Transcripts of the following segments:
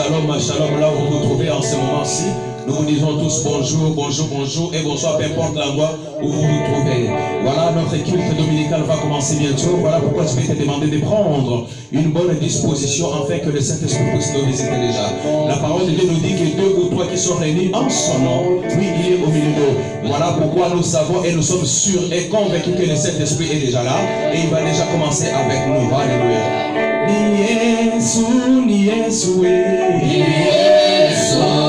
Shalom, shalom, là où vous vous trouvez en ce moment-ci. Nous vous disons tous bonjour, bonjour, bonjour et bonsoir, peu importe l'endroit où vous vous trouvez. Voilà, notre culte dominical va commencer bientôt. Voilà pourquoi je vais te demander de prendre une bonne disposition afin que le Saint-Esprit puisse nous visiter déjà. La parole de Dieu nous dit que 2 ou 3 qui sont réunis en son nom, oui, il est au milieu d'eux. Voilà pourquoi nous savons et nous sommes sûrs et convaincus que le Saint-Esprit est déjà là et il va déjà commencer avec nous. Alléluia. Ni Yesu, ni Yesu, ni Yesu.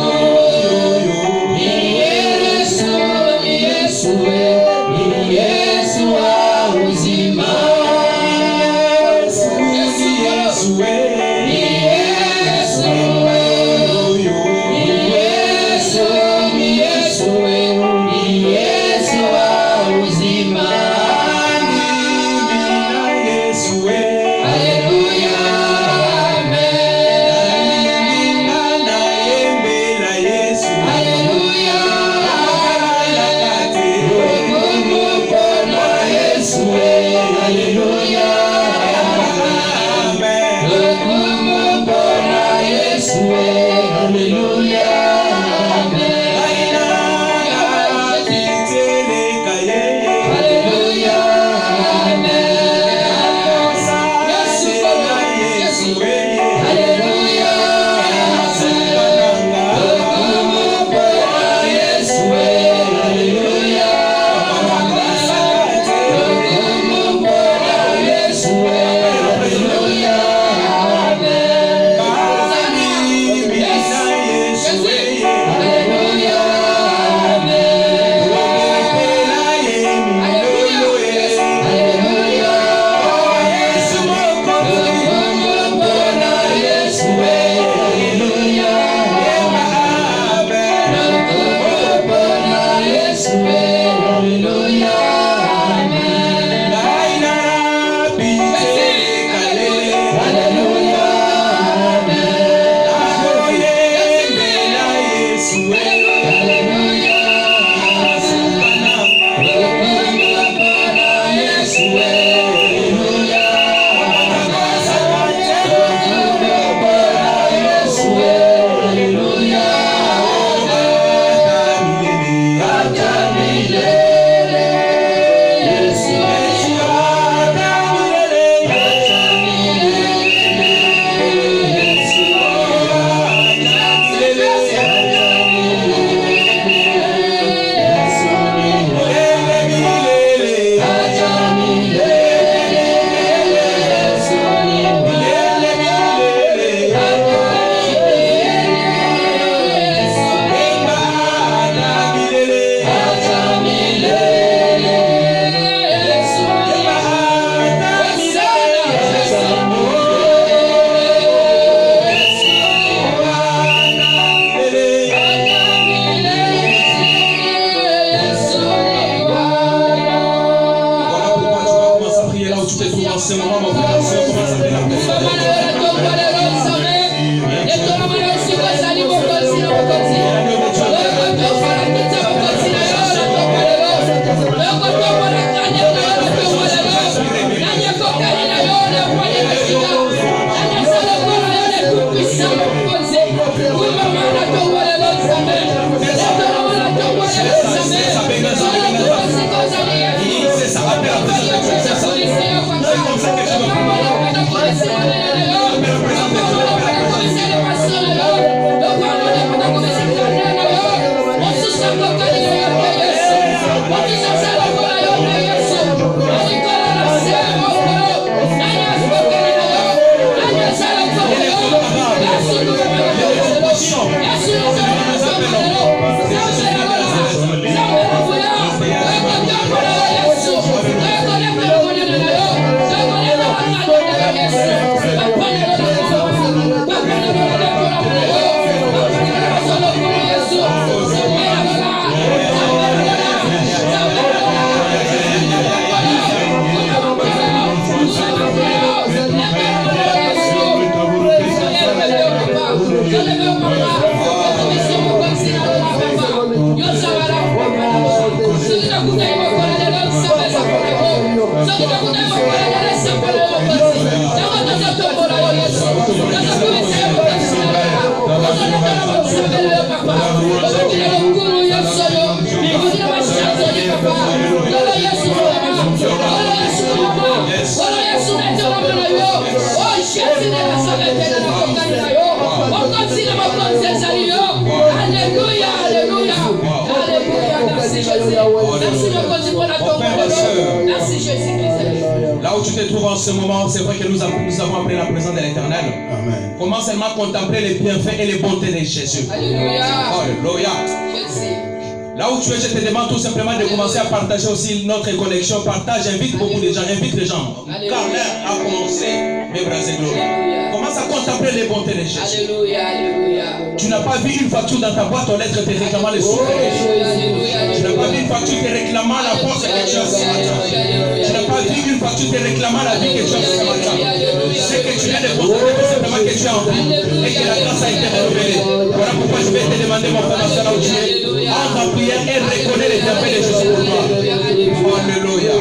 Gracias. Merci Jésus-Christ. Là où tu te trouves en ce moment, c'est vrai que nous avons appris la présence de l'Éternel. Comment seulement contempler les bienfaits et les bontés de Jésus. Alléluia. Alléluia. Là où tu es, je te demande tout simplement de commencer à partager aussi notre connexion. Partage, invite beaucoup de gens, invite les gens. Car l'heure a commencé, mes bras et gloires. Commence à contempler les bontés de Jésus. Alléluia, alléluia. Tu n'as pas vu une facture dans ta boîte aux lettres te réclamant les sous. Tu n'as pas vu une facture te réclamant la force que tu as ce matin. Tu n'as pas vu une facture te réclamant la vie que tu as ce matin. C'est que tu viens de constater tout simplement que tu es en vie et que la grâce a été renouvelée. Voilà pourquoi je vais te demander, mon frère, là où tu es, entre en prière et reconnais les bienfaits de Jésus pour toi. Alléluia.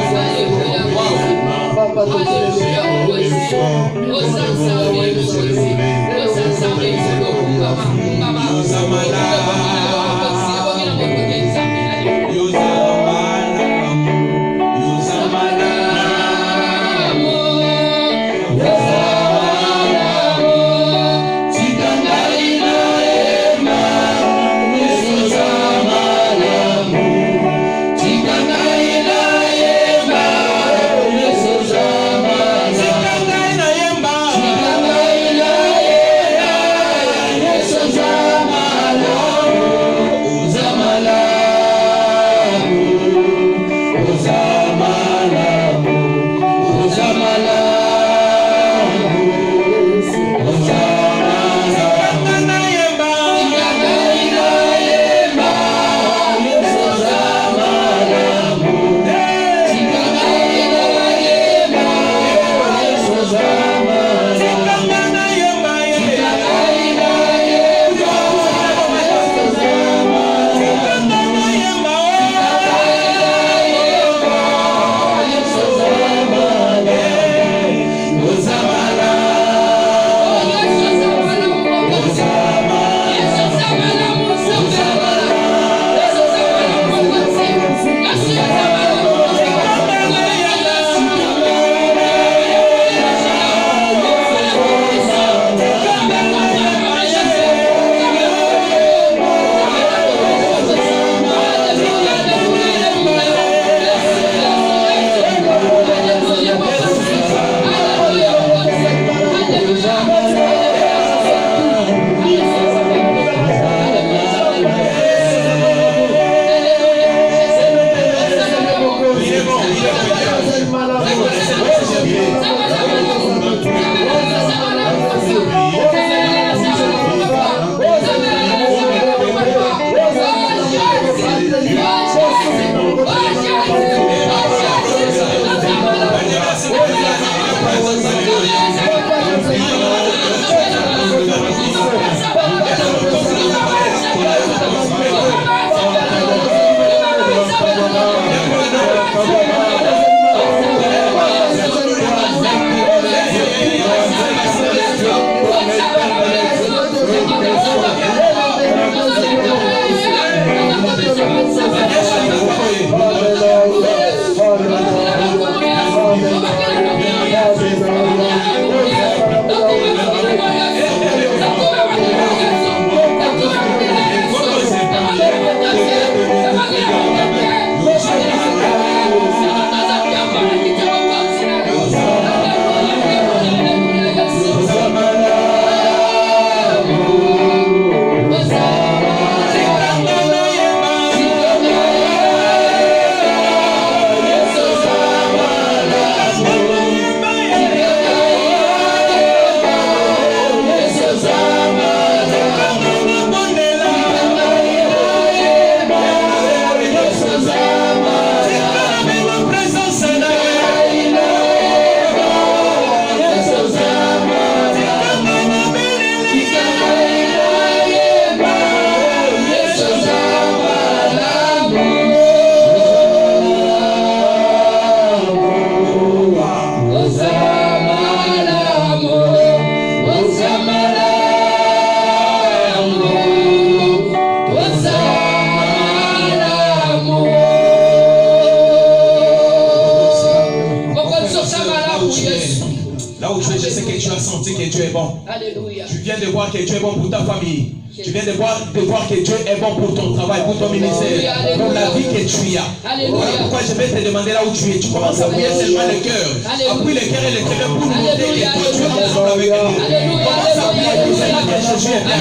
Là où tu es, je sais que tu as senti que Dieu est bon. Alléluia. Tu viens de voir que Dieu est bon pour ta famille. Tu viens de voir que Dieu est bon pour ton travail, pour ton ministère, pour la vie que tu as. Voilà pourquoi je vais te demander là où tu es. Tu commences à prier seulement le cœur. Appuie le cœur et le cœur pour nous montrer que toi tu es ensemble avec nous. Commence à prier pour cela que Jésus est là.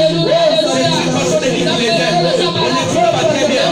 C'est une façon de dire qu'il est là. On ne prie pas très bien.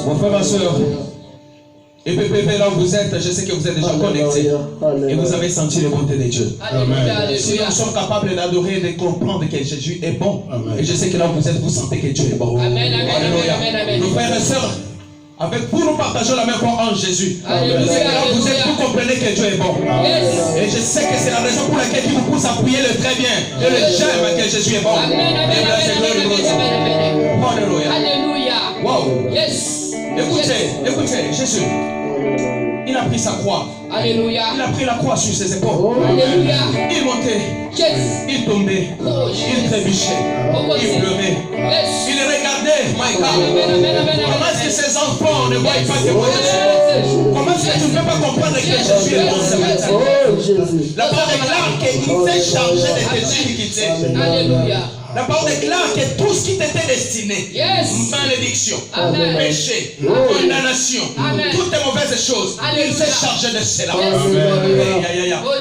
Mon frère, ma soeur, et PPP, là où vous êtes, je sais que vous êtes déjà connectés et vous avez senti les bontés de Dieu. Si nous sommes capables d'adorer et de comprendre que Jésus est bon, et je sais que là où vous êtes, vous sentez que Dieu est bon. Alléluia. Nos frères et sœurs, avec vous, nous partageons la même foi en Jésus. Vous êtes, vous comprenez que Dieu est bon. Et je sais que c'est la raison pour laquelle il vous pousse à prier le très bien. Et le j'aime que Jésus est bon. Alléluia. Wow. Yes. Écoutez, Jésus, il a pris sa croix. Alléluia. Il a pris la croix sur ses épaules. Alléluia. Il montait. Yes. Il tombait. Il trébuchait. Il pleurait. Il regardait. My God. Comment est-ce que ces enfants ne voient pas que moi je suis bon? Comment est-ce que tu ne peux pas comprendre que Jésus est bon ce matin? La parole déclare qu'il s'est chargé de tes iniquités. Alléluia. La parole déclare que tout ce qui t'était destiné, malédiction, péché, condamnation, toutes les mauvaises choses, il s'est chargé de cela.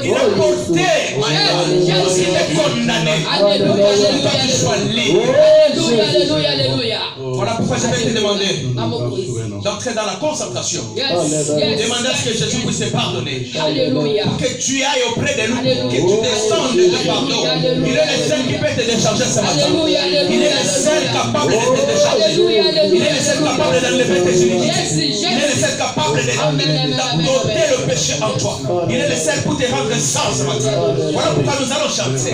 Il a porté tout ce qui était condamné. Aujourd'hui, toi tu sois libre. Alléluia. Voilà pourquoi je vais te demander d'entrer dans la concentration. Demander à ce que Jésus puisse te pardonner. Alléluia. Pour que tu ailles auprès de lui, que tu descendes de pardon. Il est le seul qui peut te décharger ce matin. Il est le seul capable de te décharger. Il est le seul capable d'enlever tes iniquités. Il est le seul capable d'ôter le péché en toi. Il est le seul pour te rendre saint ce matin. Voilà pourquoi nous allons chanter.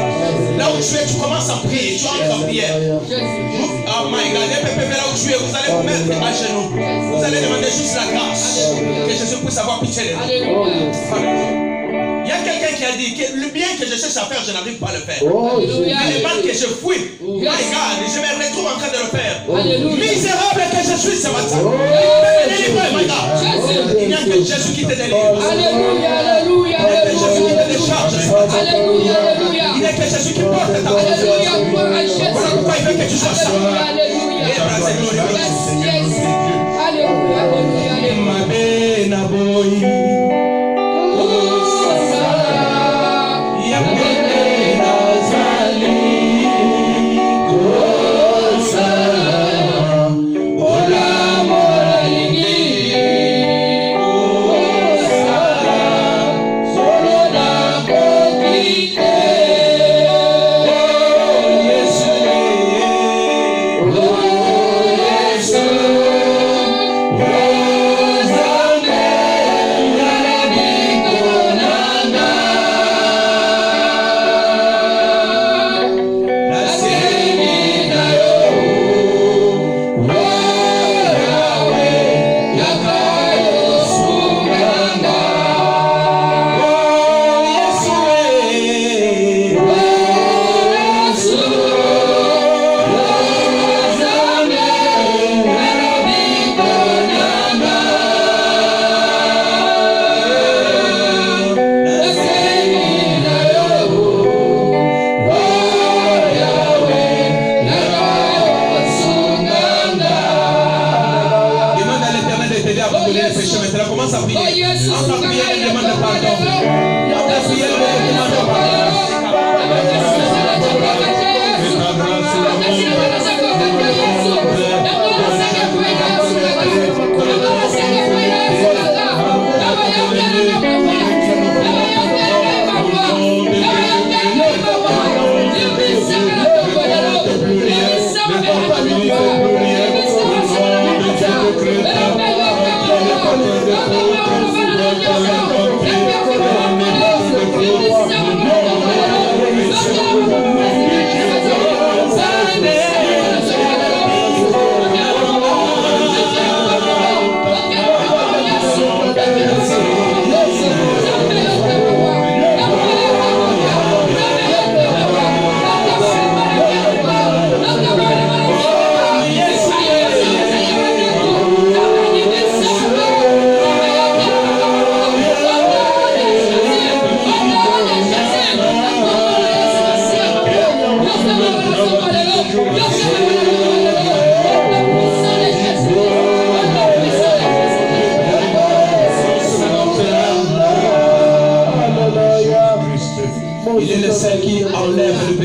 Là où tu es, tu commences à prier. Tu entres en prière. Oh my God, là où tu es, vous allez vous mettre à genoux. Vous allez demander juste la grâce. Que Jésus puisse avoir pitié de nous. Il y a quelqu'un qui a dit que le bien que je cherche à faire, je n'arrive pas à le faire. Le mal que je fuis, my God, je me retrouve en train de le faire. Misérable que je suis ce matin. Délivré, my God. Il n'y a que Jésus qui te délivre. Alléluia. Il n'y a que Jésus qui te décharge ce matin. Il n'y a que Jésus qui porte ta conscience. Voilà pourquoi il veut que tu sois sauvé. Oh,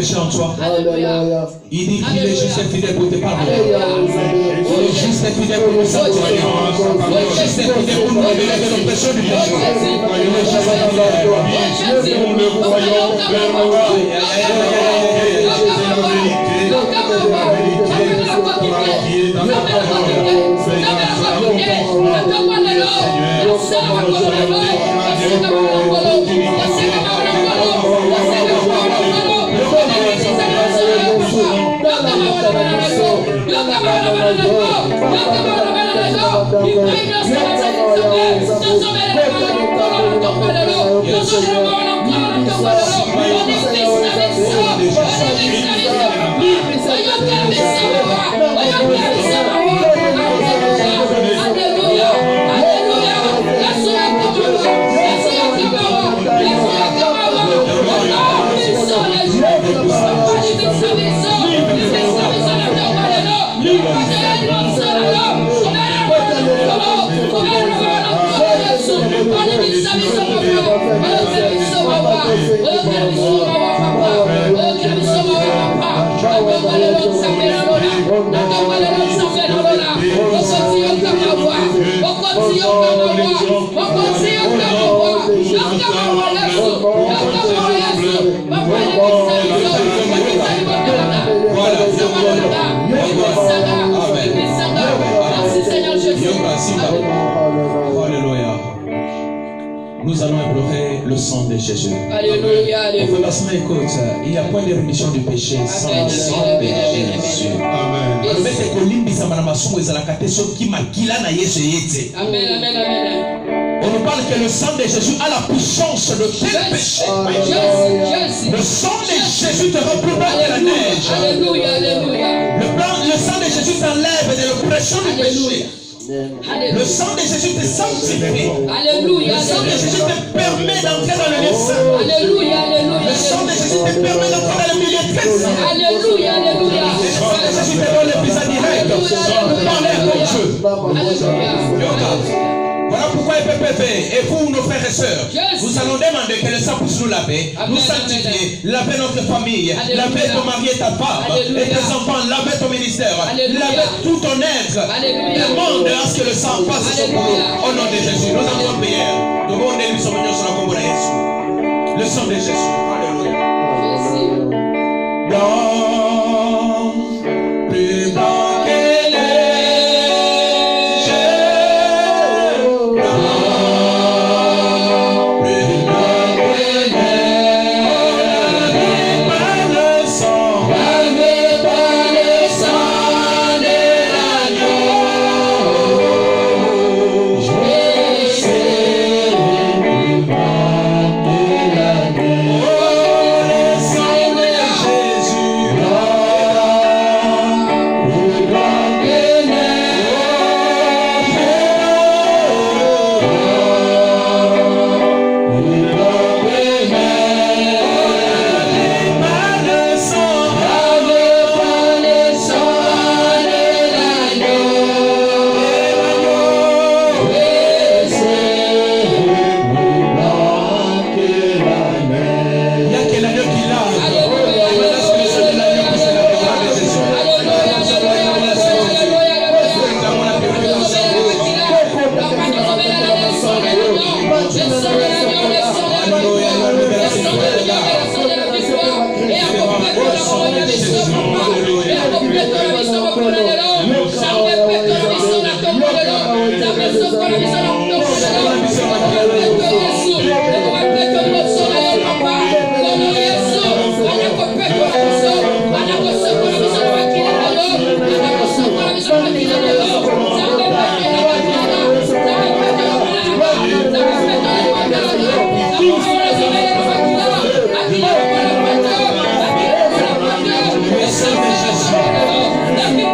péché en toi. Alléluia. Il dit qu'il est juste et fidèle pour te pardonner. Alléluia. Il est juste et fidèle pour nous sanctifier. Il est juste et fidèle pour nous révéler de nos péchés du péché. Il est juste et fidèle. Nous le voyons clairement. Alléluia. Nous allons implorer le sang de Jésus. Alléluia. Alléluia. Écoute, il n'y a point de rémission du péché sans le sang de Jésus. Amen. On nous parle que le sang de Jésus a la puissance de péché. Le sang de Jésus te rend plus blanc que la neige. Alléluia. Le sang de Jésus t'enlève de l'oppression du péché. Le sang de Jésus te sanctifie. Alléluia. Le sang de Jésus te permet d'entrer dans le lieu saint. Alléluia. Le sang de Jésus te permet d'entrer dans le milieu très saint. Alléluia. Le sang de Jésus te donne le plus à direct. Parlez à ton Dieu. Voilà pourquoi EPPV et vous, nos frères et sœurs, nous allons demander que le sang puisse nous laver, nous sanctifier, laver notre famille, laver ton mari et ta femme, et tes enfants, laver ton ministère, laver tout ton être. Demande à ce que le sang passe sur nous. Au nom de Jésus, nous allons prier. Nous allons demander le sang de Jésus. Alléluia. Blanc, plus blanc que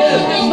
Alléluia.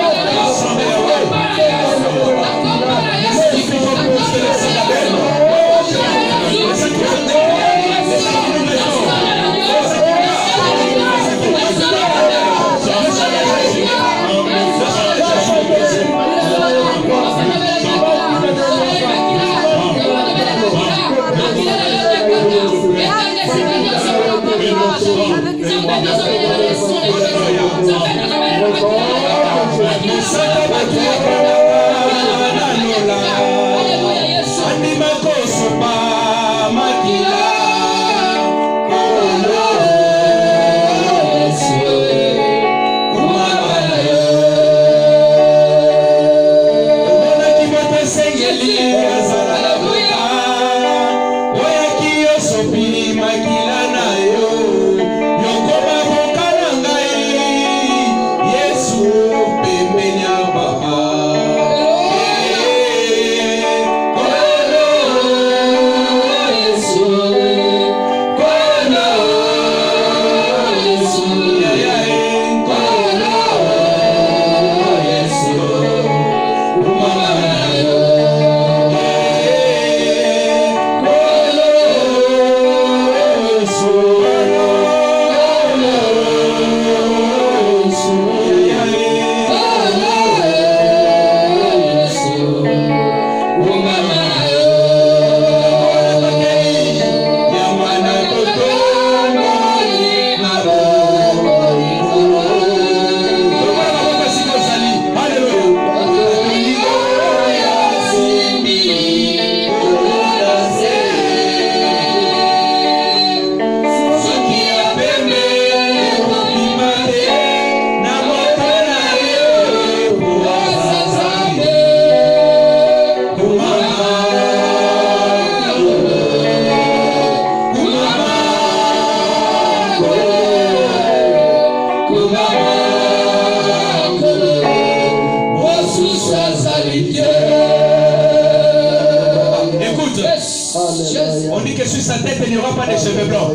On dit que sur sa tête, il n'y aura pas de cheveux blancs.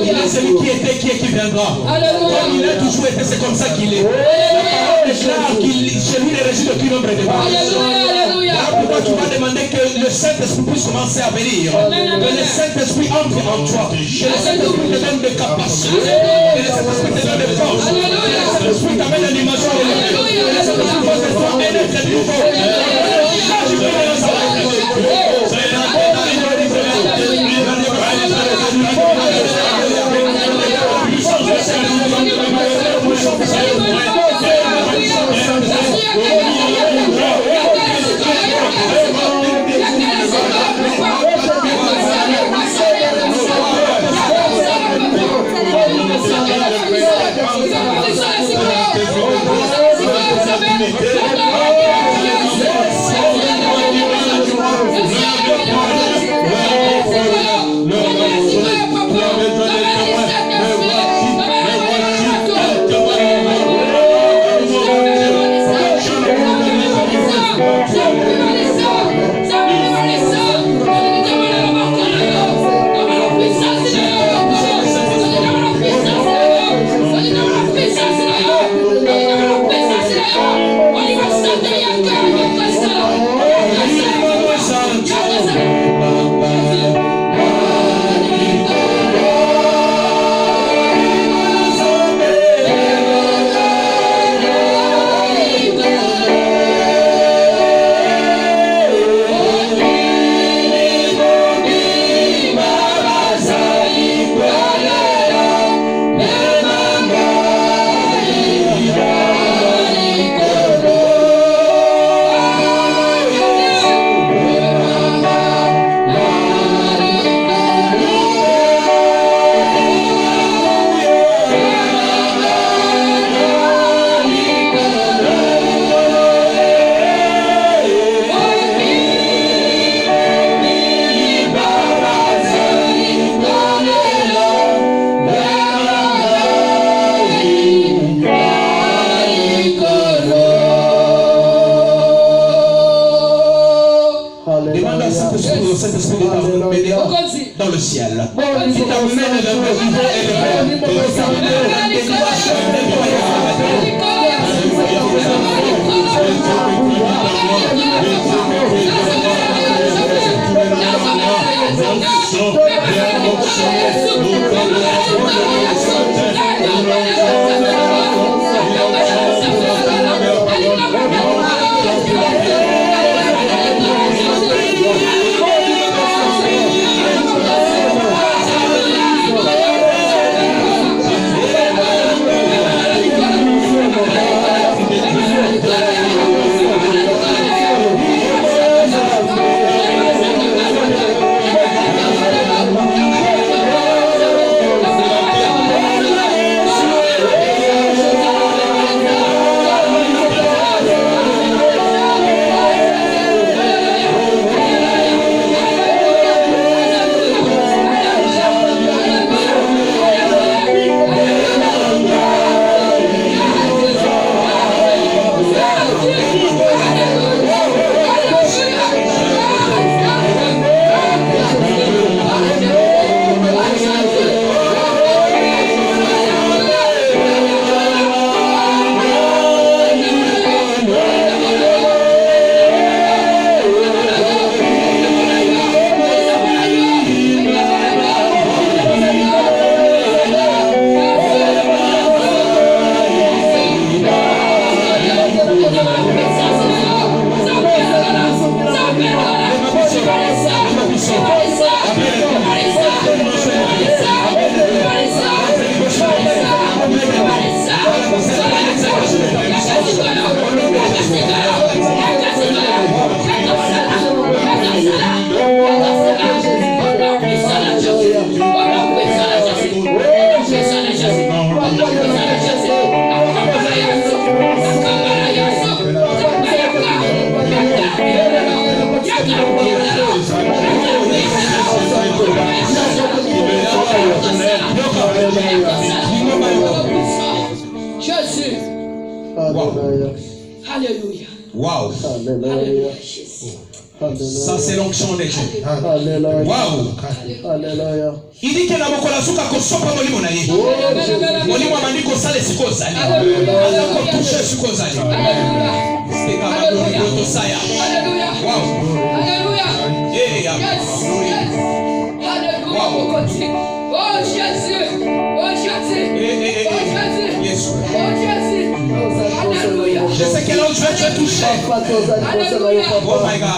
Il est celui qui était, qui est, qui viendra. Comme il a toujours été, c'est comme ça qu'il est. La parole déclare qu'il chez lui ne réside aucun nombre de pas. Là pourquoi tu vas demander que le Saint-Esprit puisse commencer à venir. Que le Saint-Esprit entre en toi. Que le Saint-Esprit te donne des capacités. Que le Saint-Esprit te donne des forces. Que le Saint-Esprit t'amène à l'image. Que le Saint-Esprit fasse de toi un être nouveau. Dans le ciel. Qui t'amène dans le vivant et le Hallelujah. Hallelujah. Wow. Hallelujah. Ça, c'est l'onction des dieux. Hallelujah. Wow. Hallelujah. Il dit que la mokola suka kosopa molimo na ye. Molimo amandi kosala siko zali. Ko toucher siko zali. C'était comme un saya. Wow. Hallelujah. Yeah. Yes. Yes. Hallelujah. Oh Jésus. Oh Jésus. Oh Jésus. Yes. Oh Jésus. Hallelujah. Je sais que là où tu vas te toucher. Oh my God.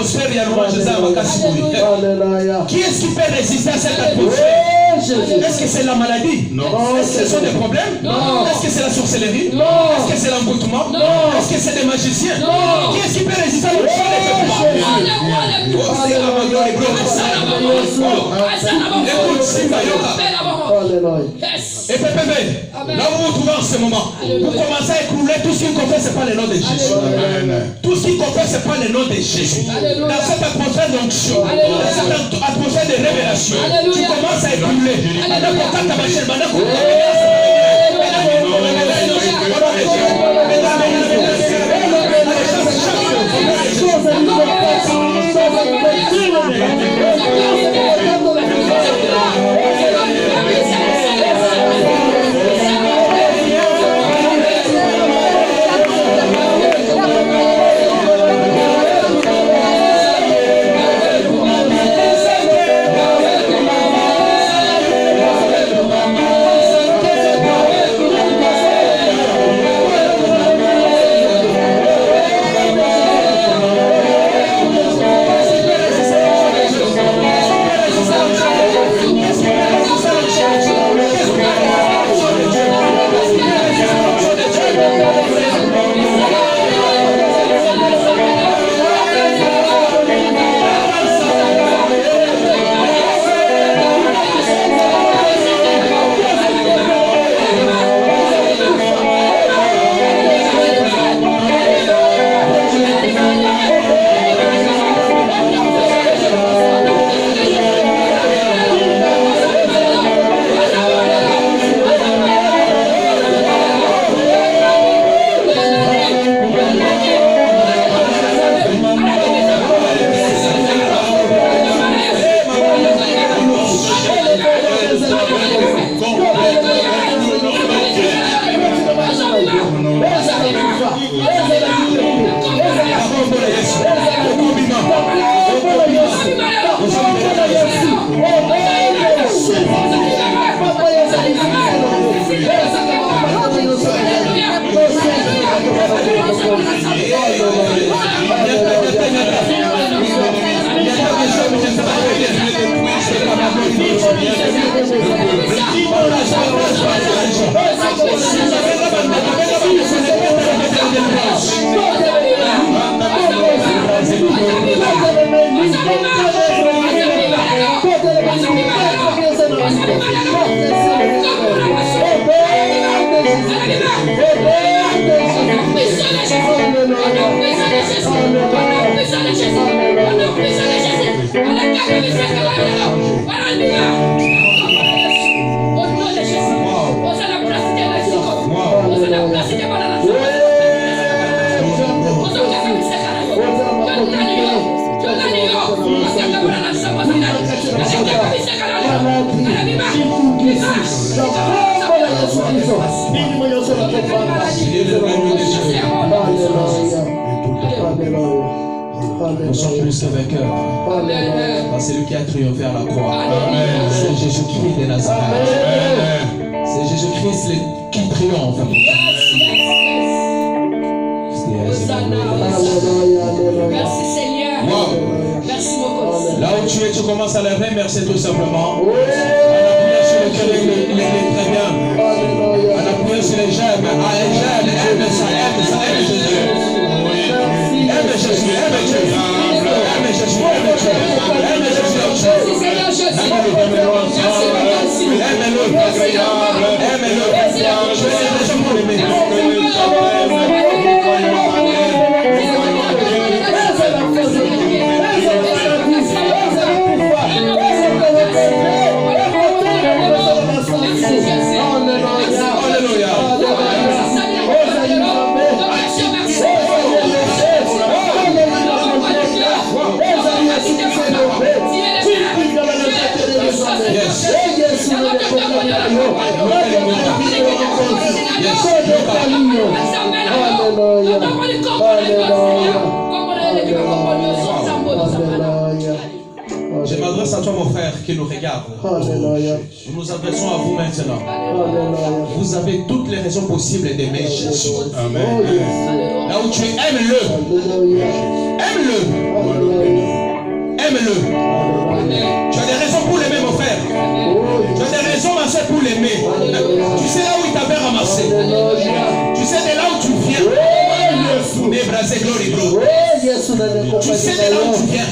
atmosphère, il y a louange à Makassi. Alléluia. Qui est-ce qui peut résister à cette atmosphère? Est-ce que c'est la maladie? Non. Est-ce que ce sont des problèmes? Non. Est-ce que c'est la sorcellerie? Non. Est-ce que c'est l'emboutement? Non. Est-ce que c'est des magiciens? Non. Qui est-ce qui peut résister à l'onction des vêtements? Oh, c'est la gloire et gloire. Écoute, Simbayoka. Alléluia. Et PPV, là où vous vous trouvez en ce moment, vous commencez à écrouler tout ce qui confesse, c'est pas le nom de Jésus. Tout ce qui confesse, c'est pas le nom de Jésus. Dans cette atmosphère d'onction, dans cette atmosphère de révélation, tu commences à écouler. Nous sommes plus que vainqueurs. C'est lui qui a triomphé à la croix. C'est Jésus-Christ de Nazareth. C'est Jésus-Christ qui triomphe. Merci Seigneur. Merci mon Dieu. Là où tu es, tu commences à le remercier tout simplement. On appuie sur le cœur, il est très bien. On appuie sur les j'aime. Aime ça, aime Jésus. Aime Jésus, aime Jésus. Aime Jésus, aime Jésus. Aime Jésus. Merci Seigneur Jésus. Aime-le. Aime-le. Je vais déjà pour l'aimer. Je m'adresse à toi, mon frère, qui nous regarde. Nous nous adressons à vous maintenant. Vous avez toutes les raisons possibles d'aimer Jésus. Amen. Là où tu es, aime-le. Aime-le. Aime-le. Tu as des raisons pour l'aimer, mon frère. Tu as des raisons, ma soeur, pour l'aimer. Tu sais là où il t'avait ramassé. Tu sais de là où tu viens. Mais brasé, glory, bro. Tu sais de là où tu viens.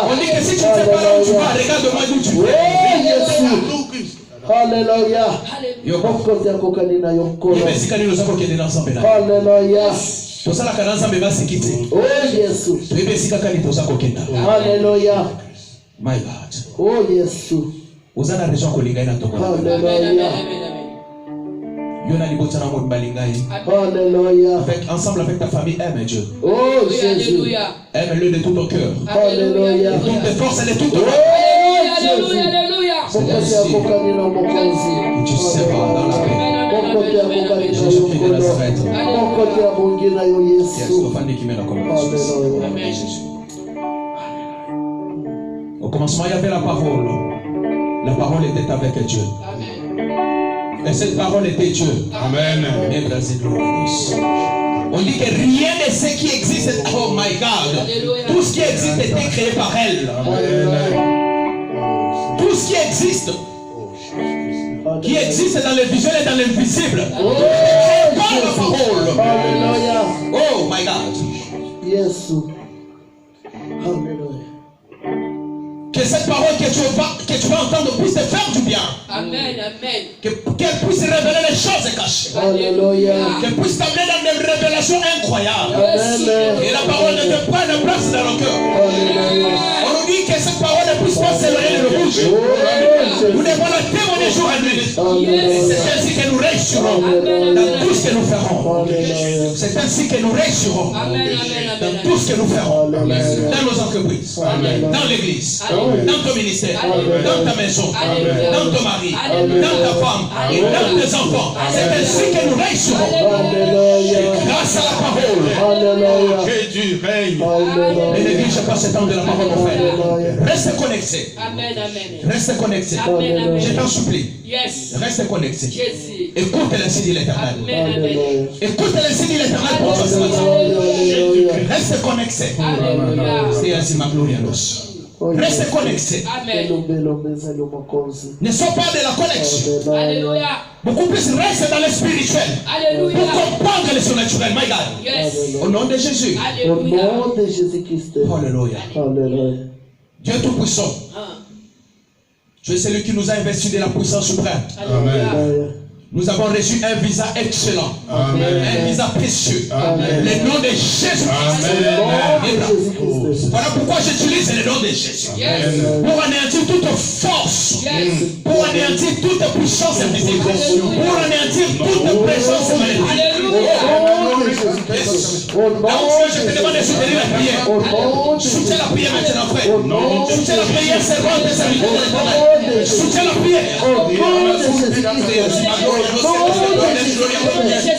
On dit que si tu ne sais pas là où tu vas, regarde-moi d'où tu viens. Alléluia. Alléluia. tosalaka na nzambe basiki te. Oh Yesu. Toyebe esika kani toza kokenda. Hallelujah. My God. Oh Yesu. Oza na raison kolinga ina toko. Hallelujah. Yona libota na mot balinga yi. Hallelujah. Ensemble avec ta famille, aime Dieu. Oh Jésus. Aime-le de tout ton cœur. Hallelujah. De toutes tes forces et de tout ton âme. Alléluia, alléluia. Que tu seras dans la paix. Jésus-Christ de Nazareth. Yes, l'offrande qui met la commence. Amen, Jésus. Au commencement, il y avait la parole. La parole était avec Dieu. Et cette parole était Dieu. Amen. On dit que rien de ce qui existe, oh my God, tout ce qui existe était créé par elle. Tout ce qui existe dans le visuel et dans l'invisible, créé par la parole. Oh my God. Yes. Hallelujah. Que cette parole que tu vas entendre puisse te faire du bien. Amen, amen. Qu'elle puisse révéler les choses cachées. Alléluia. Qu'elle puisse t'amener dans des révélations incroyables. Amen. Et la parole ne te prend de place dans le cœur. On nous dit que cette parole ne puisse pas s'éloigner de nos bouches. Nous devons la témoigner jour et nuit. C'est ainsi que nous réussirons dans tout ce que nous ferons. C'est ainsi que nous réussirons dans tout ce que nous ferons. Dans nos entreprises, dans l'église, dans ton ministère, dans ta maison, dans ton mari, dans ta femme et dans tes enfants. C'est ainsi que nous réussirons. Grâce à la parole. Que Dieu règne. Ne néglige pas ce temps de la parole, mon frère. Reste connecté. Reste connecté. Je t'en supplie. Reste connecté. Écoute les signes de l'Éternel. Écoute les signes de l'Éternel pour toi ce matin. Reste connecté. C'est ainsi ma gloire à nous. Reste connecté. Ne sois pas de la connexion. Alléluia. Beaucoup plus reste dans le spirituel. Alléluia. Pour comprendre le surnaturel. My God. Au nom de Jésus. Au nom de Jésus-Christ. Alléluia. Alléluia. Dieu tout-puissant. Tu es celui qui nous a investi de la puissance suprême. Amen. Nous avons reçu un visa excellent. Amen. Un visa précieux. Amen. Le nom de Jésus. Voilà pourquoi j'utilise le nom de Jésus. Pour anéantir toute force. Pour anéantir toute puissance invisible. Pour anéantir toute présence maléfique. Donc je te demande de soutenir la prière. Soutiens la prière maintenant, frère. Soutiens la prière, servant tes serviteurs de l'Éternel. Soutiens la prière. Au nom de Jésus-Christ,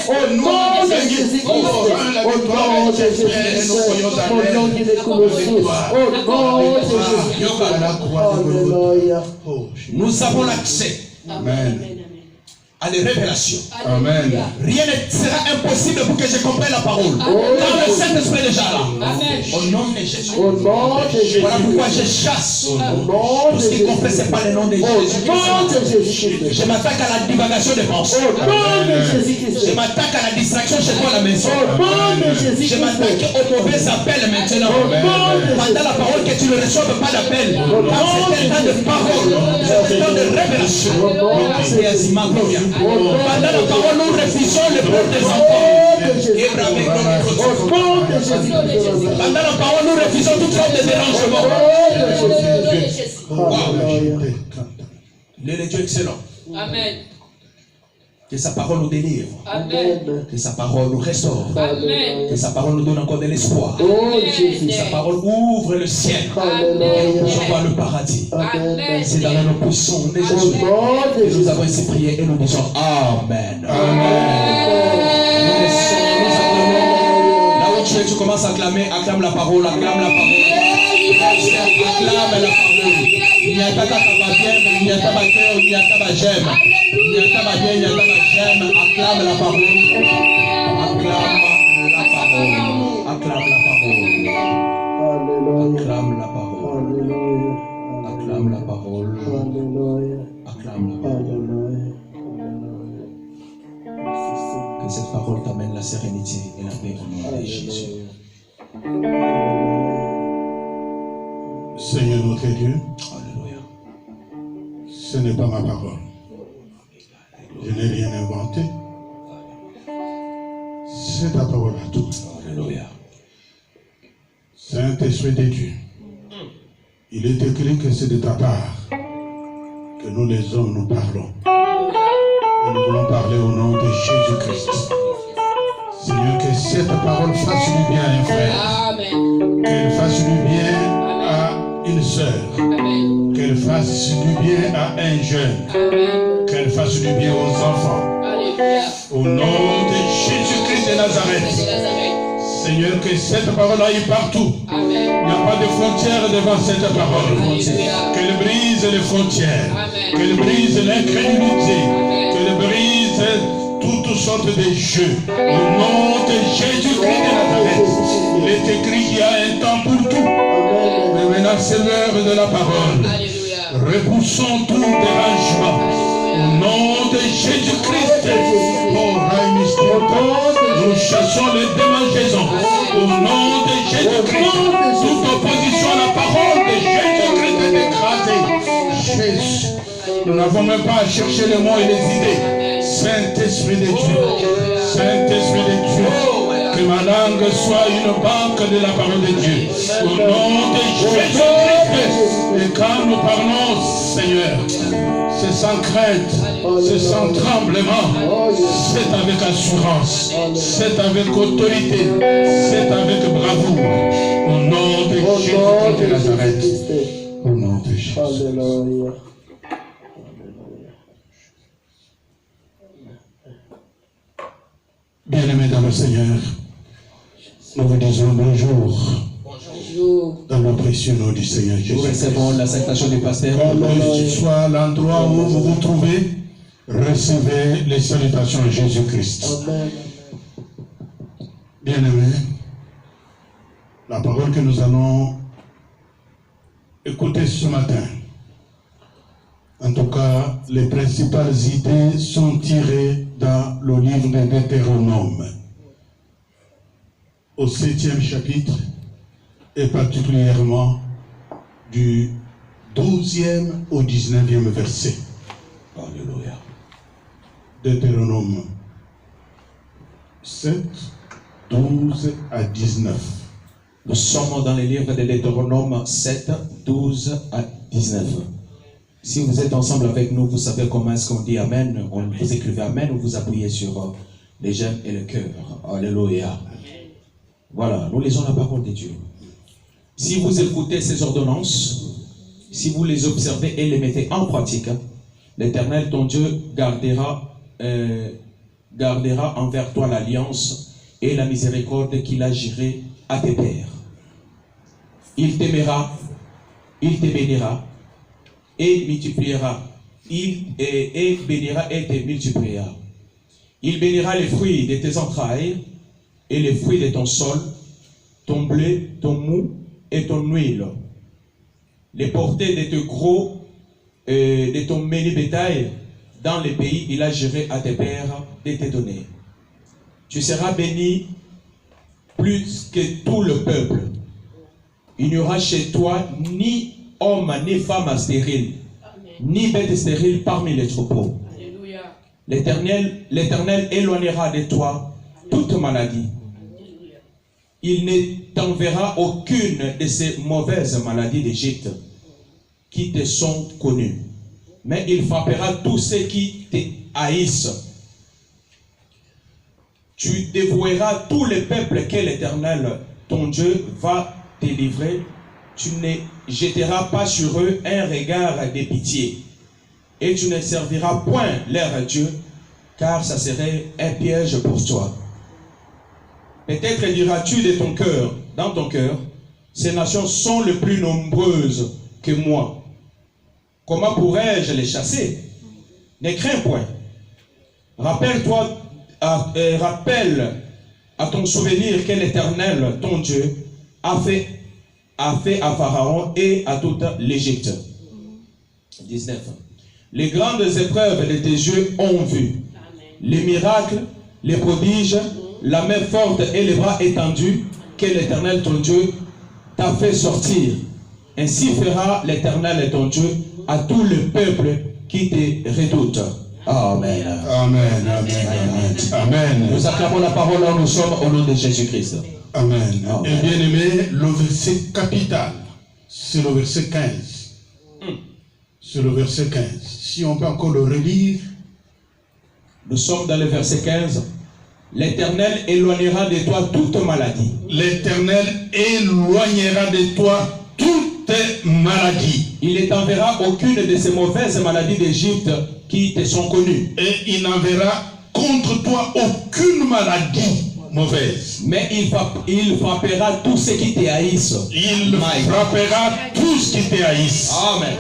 au nom de Jésus-Christ, au nom qui découle au source, au nom de Jésus-Christ. Nous avons l'accès à des révélations. Amen. Rien ne sera impossible pour que je comprenne la parole. Quand le Saint-Esprit est déjà là. Amen. Au nom de Jésus. Au nom de Jésus. Voilà pourquoi je chasse tout ce qui ne confesse pas le nom de Jésus. Au nom de Jésus. Je m'attaque à la divagation des pensées. Au nom de Jésus. Je m'attaque à la distraction chez toi à la maison. Au nom de Jésus. Je m'attaque aux mauvais appels maintenant. Pendant la parole que tu ne reçoives pas d'appel. Car c'est un temps de parole. C'est un temps de révélation. C'est ainsi ma gloire. Pendant la parole, nous refusons le port des enfants. Pendant la parole, nous refusons toute forme de dérangement. Il est le Dieu excellent. Amen. Que sa parole nous délivre. Amen. Que sa parole nous restaure. Amen. Que sa parole nous donne encore de l'espoir. Que sa parole ouvre le ciel. Amen. Et que je vois le paradis. Amen. C'est dans la nom puissant de Jésus que nous avons ainsi prié et nous disons Amen. Là où tu es, tu commences à acclamer. Acclame la parole. Acclame la parole. Acclame la parole. Il n'y a pas bien, il n'y a pas cœur, il n'y a pas j'aime. Il n'y a pas bien, il n'y a pas j'aime. Acclame la parole. Acclame la parole. Acclame la parole. Acclame la parole. Alléluia. Acclame la parole. Alléluia. Que cette parole t'amène la sérénité et la paix au nom de Jésus. Seigneur notre Dieu, Alléluia. ce n'est pas ma parole. Je n'ai rien inventé. C'est ta parole à toi. Alléluia. Saint-Esprit de Dieu, il est écrit que c'est de ta part que nous les hommes nous parlons. Et nous voulons parler au nom de Jésus-Christ. Seigneur, que cette parole fasse du bien à un frère. Amen. Qu'elle fasse du bien à une sœur. Amen. Qu'elle fasse du bien à un jeune. Amen. Qu'elle fasse du bien aux enfants. Alléluia. Au nom de Jésus-Christ de Nazareth. De Nazareth. Seigneur, que cette parole aille partout. Amen. Il n'y a pas de frontières devant cette parole. Alléluia. Qu'elle brise les frontières. Amen. Qu'elle brise l'incrédulité. Amen. Qu'elle brise toutes sortes de jeux. Au nom de Jésus-Christ de Nazareth. Il est écrit qu'il y a un temps pour tout. Mais maintenant, c'est l'heure de la parole. Alléluia. Repoussons tout dérangement. Au nom de Jésus-Christ. Oh, nous chassons les démangeaisons. Au nom de Jésus-Christ. Toute opposition à la parole de Jésus-Christ est écrasée. Jésus. Nous n'avons même pas à chercher les mots et les idées. Saint-Esprit de Dieu. Saint-Esprit de Dieu. Que ma langue soit une banque de la parole de Dieu. Au nom de Jésus-Christ. Et quand nous parlons, Seigneur, c'est sans crainte, c'est sans tremblement, c'est avec assurance, c'est avec autorité, c'est avec bravoure. Au nom de Jésus-Christ de Nazareth. Au nom de Jésus. Alléluia. Bien-aimés dans le Seigneur, nous vous disons bonjour. Bonjour. Dans le précieux nom du Seigneur Jésus. Nous recevons la salutation du pasteur. Quel que soit l'endroit où vous vous trouvez, recevez les salutations de Jésus-Christ. Amen. Bien-aimés, la parole que nous allons écouter ce matin, en tout cas, les principales idées sont tirées dans le livre de Deutéronome, au 7e chapitre, et particulièrement du 12e au 19e verset. Alléluia. Deutéronome 7, 12 à 19. Nous sommes dans les livres de Deutéronome 7, 12 à 19. Si vous êtes ensemble avec nous, vous savez comment est-ce qu'on dit Amen. Vous écrivez Amen ou vous appuyez sur les j'aime et le cœur. Alléluia. Voilà, nous lisons la parole de Dieu. Si vous écoutez ces ordonnances, si vous les observez et les mettez en pratique, l'Éternel, ton Dieu, gardera envers toi l'alliance et la miséricorde qu'il a jurée à tes pères. Il t'aimera, il te bénira et multipliera. Il bénira et te multipliera. Il bénira les fruits de tes entrailles et les fruits de ton sol, ton blé, ton mou et ton huile. Les portées de tes gros de ton menu bétail dans les pays il a juré à tes pères de te donner. Tu seras béni plus que tout le peuple. Il n'y aura chez toi ni homme ni femme stérile, ni bête stérile parmi les troupeaux. L'Éternel éloignera de toi toute maladie. Il ne t'enverra aucune de ces mauvaises maladies d'Égypte qui te sont connues. Mais il frappera tous ceux qui te haïssent. Tu dévoueras tous les peuples que l'Éternel, ton Dieu, va te livrer. Tu ne jetteras pas sur eux un regard de pitié. Et tu ne serviras point leur Dieu, car ça serait un piège pour toi. Peut-être diras-tu de ton cœur, dans ton cœur, ces nations sont les plus nombreuses que moi. Comment pourrais-je les chasser? Ne crains point. Rappelle à ton souvenir que l'Éternel, ton Dieu, a fait à Pharaon et à toute l'Égypte. 19. Les grandes épreuves de tes yeux ont vu. Les miracles, les prodiges, la main forte et les bras étendus que l'Éternel ton Dieu t'a fait sortir. Ainsi fera l'Éternel ton Dieu à tout le peuple qui te redoute. Amen. Amen, amen, amen, amen. Nous acclamons la parole où nous sommes au nom de Jésus-Christ. Amen. Amen. Et bien aimé, le verset capital, c'est le verset 15. C'est le verset 15. Si on peut encore le relire. Nous sommes dans le verset 15. L'Éternel éloignera de toi toute maladie. L'Éternel éloignera de toi toute maladie. Il ne t'enverra aucune de ces mauvaises maladies d'Égypte qui te sont connues. Et il n'enverra contre toi aucune maladie mauvaise. Mais il frappera tous ceux qui te haïssent. Il frappera tous qui te haïssent. Amen.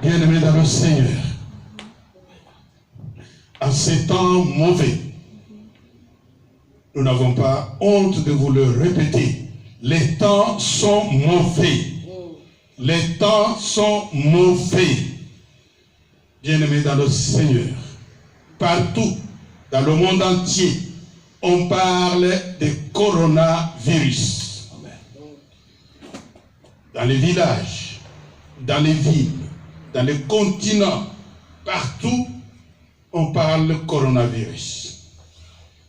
Bien-aimés dans le Seigneur, en ces temps mauvais, nous n'avons pas honte de vous le répéter. Les temps sont mauvais. Les temps sont mauvais. Bien-aimés dans le Seigneur, partout dans le monde entier, on parle de coronavirus. Dans les villages, dans les villes, dans les continents, partout, on parle de coronavirus.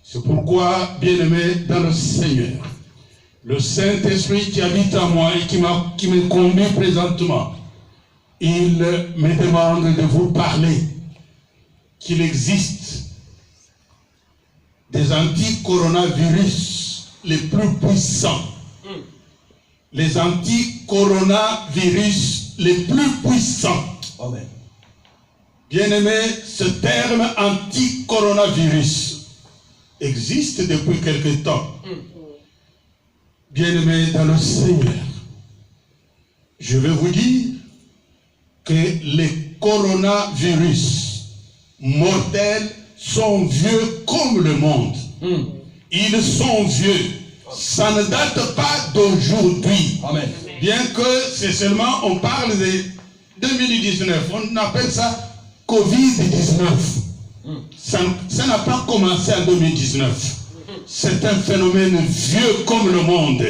C'est pourquoi, bien-aimés dans le Seigneur, le Saint-Esprit qui habite en moi et qui me conduit présentement, il me demande de vous parler qu'il existe des anti-coronavirus les plus puissants. Les anti-coronavirus les plus puissants. Amen. Bien-aimé, ce terme anti-coronavirus existe depuis quelque temps. Bien-aimé dans le Seigneur, je vais vous dire que les coronavirus mortels sont vieux comme le monde. Ils sont vieux. Ça ne date pas d'aujourd'hui. Amen. Bien que c'est seulement, on parle de 2019, on appelle ça Covid-19. Ça n'a pas commencé en 2019. C'est un phénomène vieux comme le monde.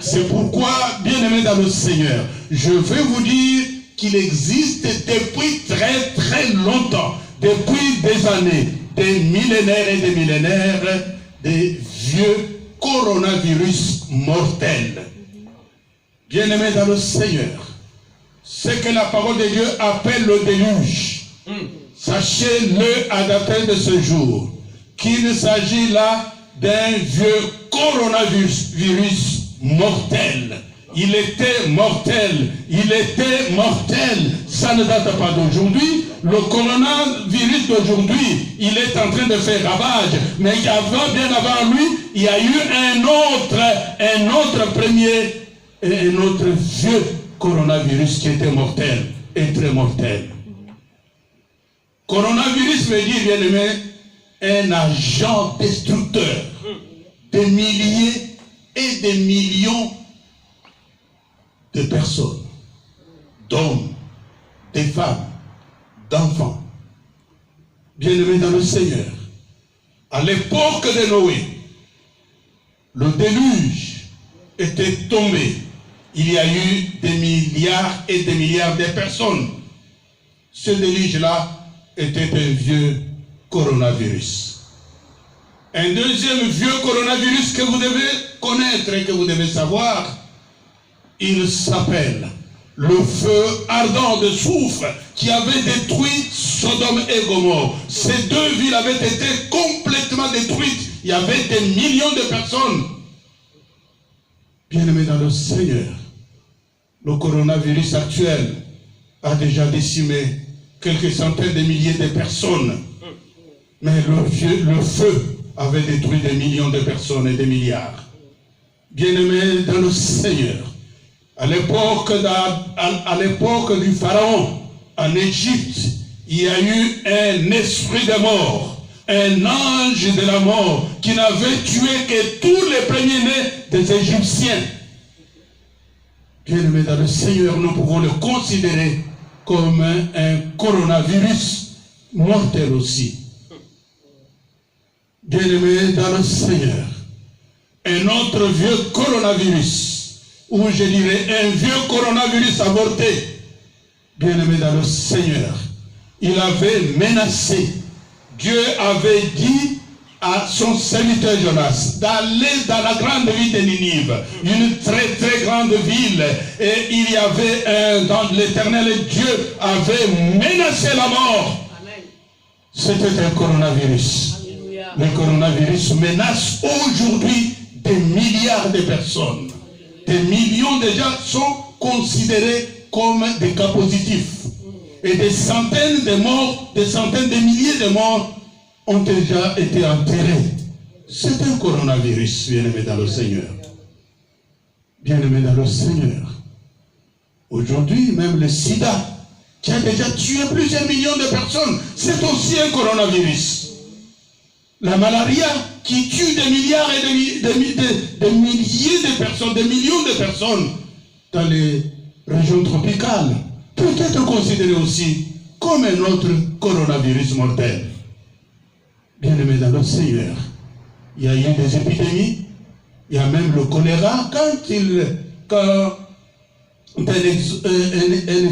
C'est pourquoi, bien-aimés dans le Seigneur, je vais vous dire qu'il existe depuis très très longtemps, depuis des années, des millénaires et des millénaires, des vieux coronavirus mortels. Bien-aimés dans le Seigneur, ce que la parole de Dieu appelle le déluge, sachez-le à dater de ce jour, qu'il s'agit là d'un vieux coronavirus mortel. Il était mortel. Il était mortel. Ça ne date pas d'aujourd'hui. Le coronavirus d'aujourd'hui, il est en train de faire ravage. Mais avant, bien avant lui, il y a eu un autre vieux coronavirus qui était mortel et très mortel. Coronavirus veut dire, bien aimé, un agent destructeur. Des milliers et des millions de personnes, d'hommes, de femmes, d'enfants. Bien-aimés dans le Seigneur, à l'époque de Noé, le déluge était tombé. Il y a eu des milliards et des milliards de personnes. Ce déluge-là était un vieux coronavirus. Un deuxième vieux coronavirus que vous devez connaître et que vous devez savoir, il s'appelle le feu ardent de soufre qui avait détruit Sodome et Gomorrhe. Ces deux villes avaient été complètement détruites. Il y avait des millions de personnes. Bien-aimés dans le Seigneur, le coronavirus actuel a déjà décimé quelques centaines de milliers de personnes. Mais le feu avait détruit des millions de personnes et des milliards. Bien-aimés dans le Seigneur, à l'époque du Pharaon, en Égypte, il y a eu un esprit de mort, un ange de la mort, qui n'avait tué que tous les premiers-nés des Égyptiens. Bien-aimés dans le Seigneur, nous pouvons le considérer comme un coronavirus mortel aussi. Bien-aimés dans le Seigneur, un autre vieux coronavirus, ou je dirais un vieux coronavirus avorté, bien-aimés dans le Seigneur, il avait menacé, Dieu avait dit à son serviteur Jonas d'aller dans la grande ville de Ninive, une très très grande ville, et il y avait dans l'Éternel, Dieu avait menacé la mort. C'était un coronavirus. Alléluia. Le coronavirus menace aujourd'hui des milliards de personnes. Des millions de gens sont considérés comme des cas positifs. Et des centaines de morts, des centaines de milliers de morts ont déjà été enterrés. C'est un coronavirus, bien-aimé dans le Seigneur. Bien-aimé dans le Seigneur. Aujourd'hui, même le sida, qui a déjà tué plusieurs millions de personnes, c'est aussi un coronavirus. La malaria, qui tue des milliards et des milliers de personnes, des millions de personnes dans les régions tropicales, peut être considéré aussi comme un autre coronavirus mortel. Bien-aimé dans le Seigneur, il y a eu des épidémies, il y a même le choléra. Quand un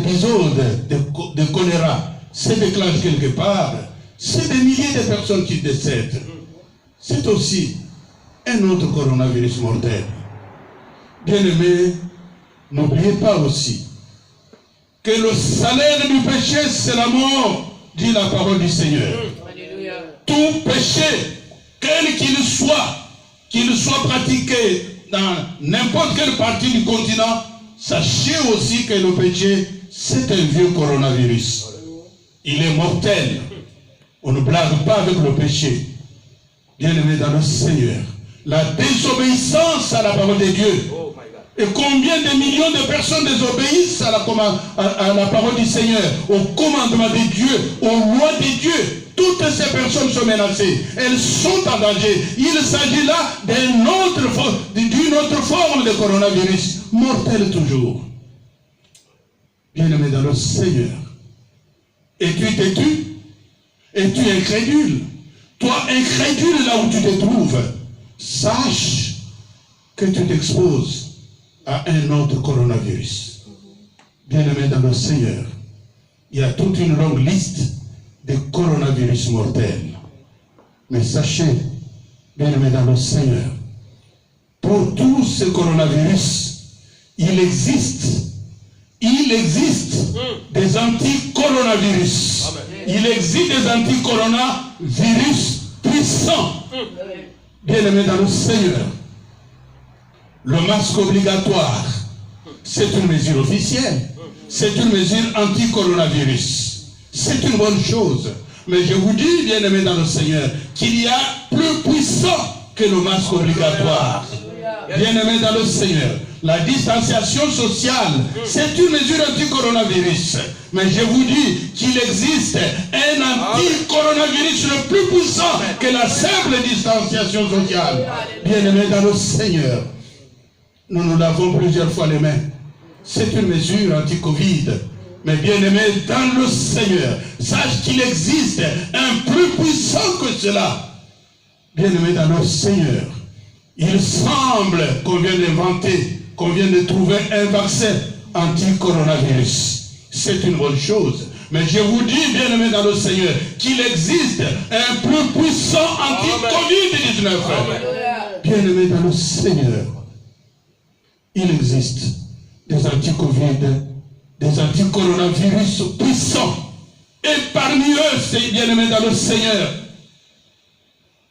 épisode de choléra se déclenche quelque part, c'est des milliers de personnes qui décèdent. C'est aussi un autre coronavirus mortel. Bien-aimés, n'oubliez pas aussi que le salaire du péché, c'est la mort, dit la parole du Seigneur. Alléluia. Tout péché, quel qu'il soit pratiqué dans n'importe quelle partie du continent, sachez aussi que le péché, c'est un vieux coronavirus. Il est mortel. On ne blague pas avec le péché. Bien-aimé dans le Seigneur, la désobéissance à la parole de Dieu. Et combien de millions de personnes désobéissent à la parole du Seigneur, au commandement de Dieu, aux lois de Dieu. Toutes ces personnes sont menacées. Elles sont en danger. Il s'agit là d'une autre forme de coronavirus, mortel toujours. Bien-aimé dans le Seigneur, es-tu têtu? Es-tu incrédule? Toi, incrédule là où tu te trouves, sache que tu t'exposes à un autre coronavirus. Bien-aimé dans le Seigneur, il y a toute une longue liste de coronavirus mortels. Mais sachez, bien-aimé dans le Seigneur, pour tous ces coronavirus, il existe des anti-coronavirus. Amen. Il existe des anti-coronavirus puissants. Bien-aimé dans le Seigneur, le masque obligatoire, c'est une mesure officielle. C'est une mesure anti-coronavirus. C'est une bonne chose. Mais je vous dis, bien-aimé dans le Seigneur, qu'il y a plus puissant que le masque obligatoire. Bien-aimé dans le Seigneur, la distanciation sociale, c'est une mesure anti-coronavirus. Mais je vous dis qu'il existe un anti-coronavirus le plus puissant que la simple distanciation sociale. Bien-aimé dans le Seigneur, nous nous lavons plusieurs fois les mains. C'est une mesure anti-Covid. Mais bien-aimé dans le Seigneur, sache qu'il existe un plus puissant que cela. Bien-aimé dans le Seigneur, il semble qu'on vient d'inventer, qu'on vient de trouver un vaccin anti-coronavirus. C'est une bonne chose. Mais je vous dis, bien-aimé dans le Seigneur, qu'il existe un plus puissant anti-Covid-19. Bien-aimé dans le Seigneur, il existe des anti-Covid, des anti-coronavirus puissants. Et parmi eux, c'est bien-aimé dans le Seigneur.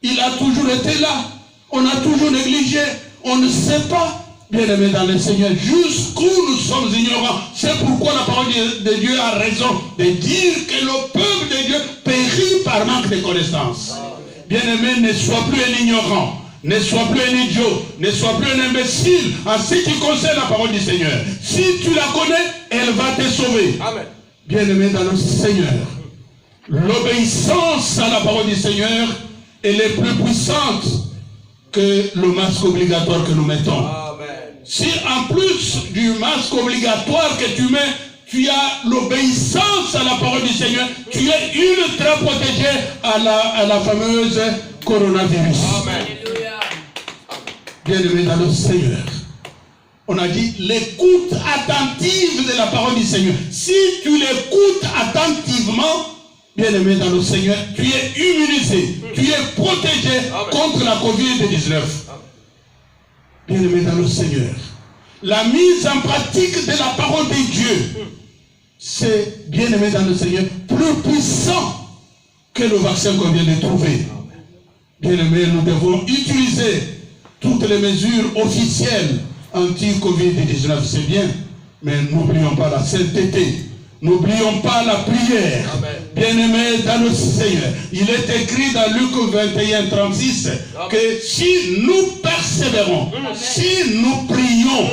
Il a toujours été là. On a toujours négligé. On ne sait pas, bien-aimé dans le Seigneur, jusqu'où nous sommes ignorants. C'est pourquoi la parole de Dieu a raison de dire que le peuple de Dieu périt par manque de connaissance. Bien-aimé, ne sois plus un ignorant. Ne sois plus un idiot, ne sois plus un imbécile en ce qui concerne la parole du Seigneur. Si tu la connais, elle va te sauver. Amen. Bien-aimé dans le Seigneur, l'obéissance à la parole du Seigneur, elle est plus puissante que le masque obligatoire que nous mettons. Amen. Si en plus du masque obligatoire que tu mets, tu as l'obéissance à la parole du Seigneur, tu es ultra protégé à la fameuse coronavirus. Amen. Bien-aimé dans le Seigneur, on a dit l'écoute attentive de la parole du Seigneur. Si tu l'écoutes attentivement, bien-aimé dans le Seigneur, tu es immunisé, tu es protégé contre la COVID-19. Bien-aimé dans le Seigneur, la mise en pratique de la parole de Dieu, c'est, bien-aimé dans le Seigneur, plus puissant que le vaccin qu'on vient de trouver. Bien-aimé, nous devons utiliser toutes les mesures officielles anti-COVID-19, c'est bien, mais n'oublions pas la sainteté, n'oublions pas la prière. Bien-aimé dans le Seigneur, il est écrit dans Luc 21, 36 que si nous persévérons, si nous prions,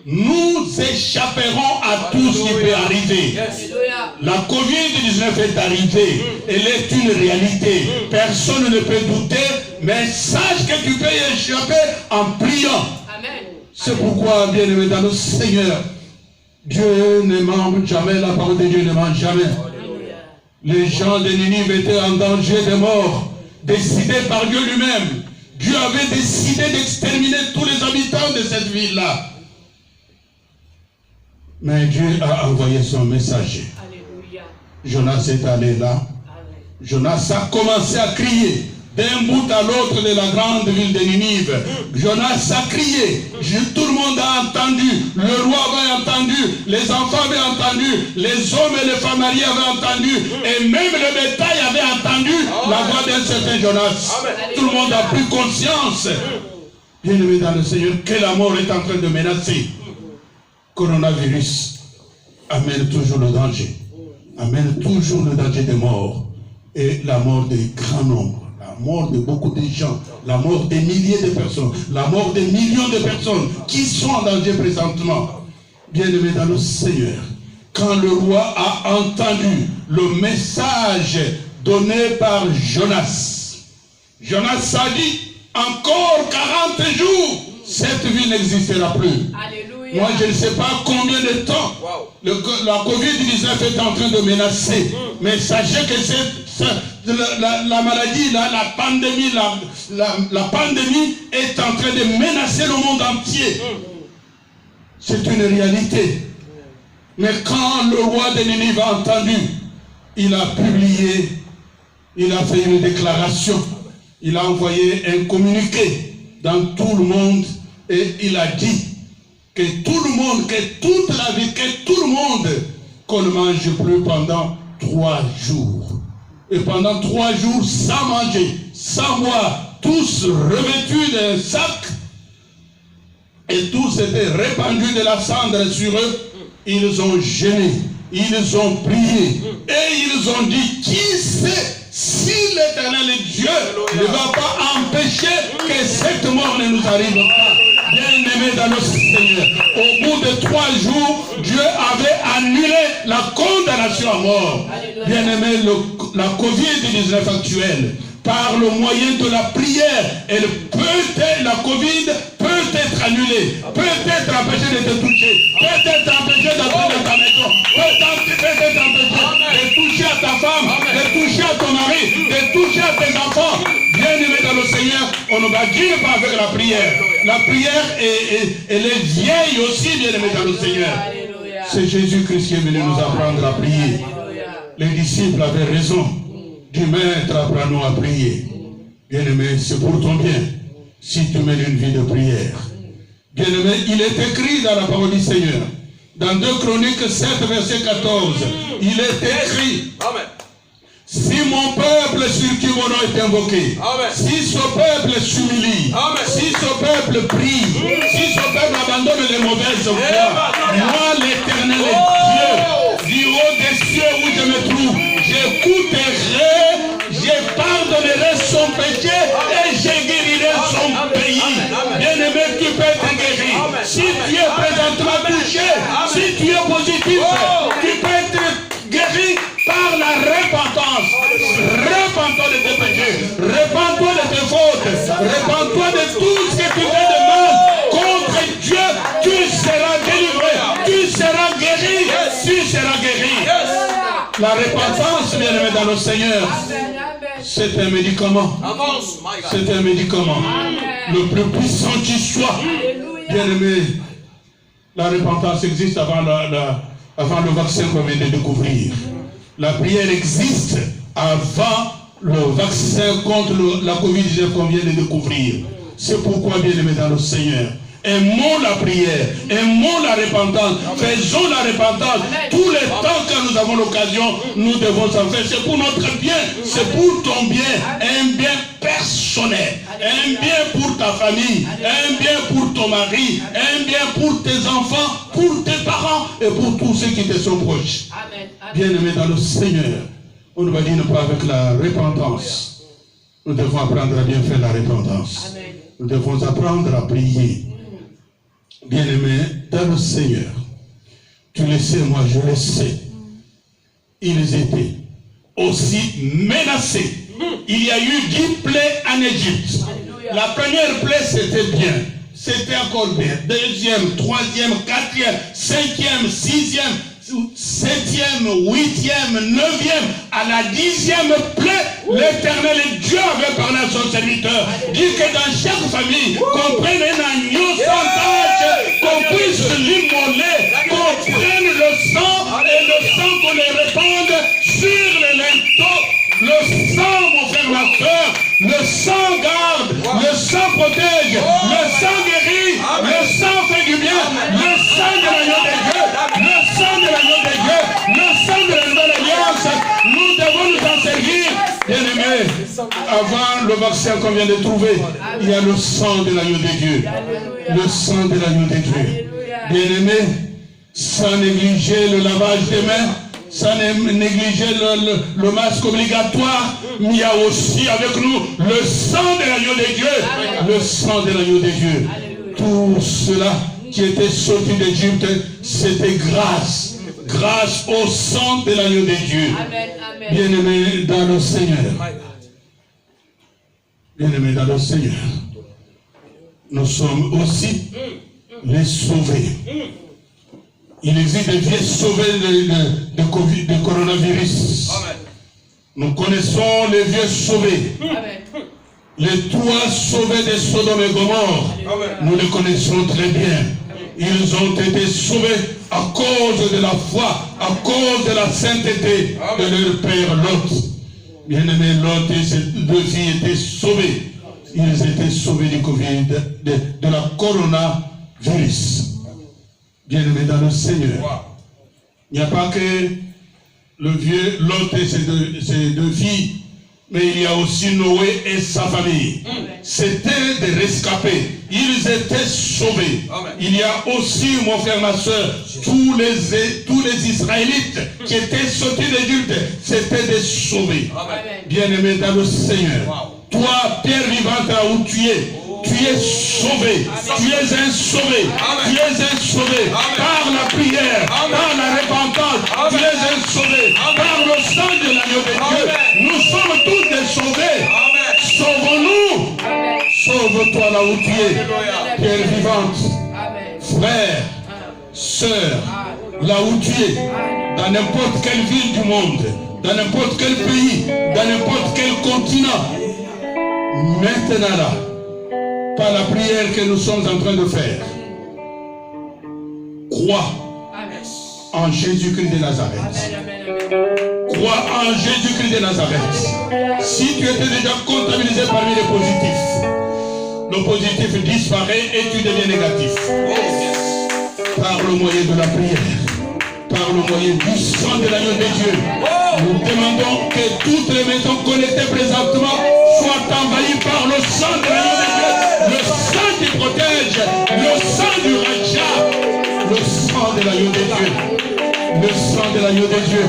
nous échapperons à tout ce qui peut arriver. La COVID-19 est arrivée, elle est une réalité. Personne ne peut douter, mais sache que tu peux y échapper en priant. C'est pourquoi, bien-aimé dans le Seigneur, Dieu ne ment jamais, la parole de Dieu ne ment jamais. Les gens de Ninive étaient en danger de mort, décidés par Dieu lui-même. Dieu avait décidé d'exterminer tous les habitants de cette ville-là. Mais Dieu a envoyé son messager. Alléluia. Jonas est allé là. Jonas a commencé à crier d'un bout à l'autre de la grande ville de Ninive. Jonas a crié. Tout le monde a entendu. Le roi avait entendu. Les enfants avaient entendu. Les hommes et les femmes mariées avaient entendu. Et même le bétail avait entendu la voix d'un certain Jonas. Tout le monde a pris conscience, bien-aimé dans le Seigneur, que la mort est en train de menacer. Coronavirus amène toujours le danger. Amène toujours le danger de mort. Et la mort de grands nombres. La mort de beaucoup de gens, la mort des milliers de personnes, la mort des millions de personnes qui sont en danger présentement. Bien-aimé dans le Seigneur, quand le roi a entendu le message donné par Jonas, Jonas a dit, encore 40 jours, cette vie n'existera plus. Alléluia. Moi, je ne sais pas combien de temps la COVID-19 est en train de menacer, mais sachez que la maladie, la pandémie est en train de menacer le monde entier. C'est une réalité. Mais quand le roi de Ninive a entendu, il a publié, il a fait une déclaration, il a envoyé un communiqué dans tout le monde et il a dit que tout le monde, que toute la vie, que tout le monde, qu'on ne mange plus pendant 3 jours. Et pendant 3 jours, sans manger, sans boire, tous revêtus d'un sac, et tous étaient répandus de la cendre sur eux. Ils ont jeûné, ils ont prié, et ils ont dit, qui sait si l'Éternel Dieu ne va pas empêcher que cette mort ne nous arrive pas. Bien-aimé dans le Seigneur, au bout de 3 jours, Dieu avait annulé la condamnation à mort. Bien-aimé, la COVID-19 actuelle, par le moyen de la prière, la COVID peut être annulée, peut être empêchée de te toucher, peut être empêchée d'entrer dans ta maison, peut être empêchée de toucher à ta femme, de toucher à ton mari, de toucher à tes enfants. Bien-aimé dans le Seigneur, on ne va dire pas avec la prière. La prière, elle est vieille aussi, bien-aimé dans le Seigneur. C'est Jésus-Christ qui est venu nous apprendre à prier. Les disciples avaient raison. Du maître, apprends-nous à prier. Bien-aimé, c'est pour ton bien, si tu mènes une vie de prière. Bien-aimé, il est écrit dans la parole du Seigneur, dans 2 Chroniques 7, verset 14, il est écrit, Amen. Si mon peuple sur qui mon nom est invoqué, Amen. Si ce peuple s'humilie, si ce peuple prie, si ce peuple abandonne les mauvaises voies, moi l'Éternel est Dieu, du haut des cieux où je me trouve, j'écouterai, je pardonnerai son péché et je guérirai son pays. Bien-aimé, tu peux être guéri. Si tu es présentement touché, si tu es positif, tu peux être guéri par la repentance. Repends-toi de tes péchés, repends-toi de tes fautes, repends-toi de tout ce que tu fais de mal contre Dieu. Tu seras délivré, tu seras guéri La repentance, bien-aimé dans le Seigneur, c'est un médicament. C'est un médicament. Le plus puissant qui soit. Bien-aimé, la repentance existe avant le vaccin qu'on vient de découvrir. La prière existe avant le vaccin contre la Covid-19 qu'on vient de découvrir. C'est pourquoi, bien-aimé dans le Seigneur, aimons la prière, aimons la repentance, faisons la repentance. Tous les temps que nous avons l'occasion, nous devons en faire. C'est pour notre bien, c'est pour ton bien, un bien personnel, un bien pour ta famille, un bien pour ton mari, un bien pour tes enfants, pour tes parents et pour tous ceux qui te sont proches. Bien-aimés dans le Seigneur, on ne va dire pas avec la repentance. Nous devons apprendre à bien faire la repentance. Nous devons apprendre à prier. Bien-aimés dans le Seigneur, tu le sais, moi je le sais, ils étaient aussi menacés. Il y a eu 10 plaies en Égypte. La première plaie c'était bien, c'était encore bien. Deuxième, troisième, quatrième, cinquième, sixième, septième, huitième, neuvième, à la 10e plaie, l'Éternel Dieu avait parlé à son serviteur. Dit que dans chaque famille, qu'on prenne un agneau sans tâche, qu'on puisse l'immoler, qu'on prenne le sang et le sang qu'on les répande sur les linteaux. Le sang, mon frère, ma soeur, le sang garde, le sang protège, le sang guérit, le sang fait du bien, le sang de l'agneau de Dieu, le sang de l'agneau de Dieu, le sang de la nouvelle alliance. Nous devons nous en servir, bien-aimés. Avant le vaccin qu'on vient de trouver, il y a le sang de l'agneau de Dieu, le sang de l'agneau de Dieu. Bien-aimés, sans négliger le lavage des mains, sans négliger le masque obligatoire, mais il y a aussi avec nous le sang de l'agneau de Dieu. Le sang de l'agneau de Dieu. Tout cela qui était sorti d'Égypte, c'était grâce. Grâce au sang de l'agneau de Dieu. Bien-aimés dans le Seigneur. Bien-aimés dans le Seigneur. Nous sommes aussi les sauvés. Il existe des vieux sauvés de coronavirus. Amen. Nous connaissons les vieux sauvés. Amen. Les 3 sauvés de Sodome et Gomorrhe. Amen. Nous les connaissons très bien. Ils ont été sauvés à cause de la foi, à cause de la sainteté de leur père Lot. Bien-aimé, Lot et ses 2 filles étaient sauvés. Ils étaient sauvés du Covid, de la coronavirus. Bien-aimé dans le Seigneur. Il n'y a pas que le vieux Lot et ses deux filles, mais il y a aussi Noé et sa famille. C'était des rescapés. Ils étaient sauvés. Il y a aussi, mon frère, ma soeur, tous les Israélites qui étaient sortis d'Égypte, c'était des sauvés. Bien-aimé dans le Seigneur. Toi, Pierre vivante, là où tu es sauvé. Tu es un sauvé. Tu es un sauvé. Par la prière, par la repentance, tu es un sauvé. Par le sang de l'agneau de Dieu, nous sommes tous des sauvés. Sauvons-nous. Sauve-toi là où tu es. Pierre vivante. Frère, sœur, là où tu es, dans n'importe quelle ville du monde, dans n'importe quel pays, dans n'importe quel continent, maintenant là, par la prière que nous sommes en train de faire, crois en Jésus-Christ de Nazareth. Crois en Jésus-Christ de Nazareth. Si tu étais déjà comptabilisé parmi les positifs, le positif disparaît et tu deviens négatif. Par le moyen de la prière, par le moyen du sang de l'agneau de Dieu, nous demandons que toutes les maisons connectées présentement soient envahies par le sang de l'agneau de Dieu. Le sang qui protège, le sang du Raja, le sang de l'agneau de Dieu, le sang de l'agneau de Dieu.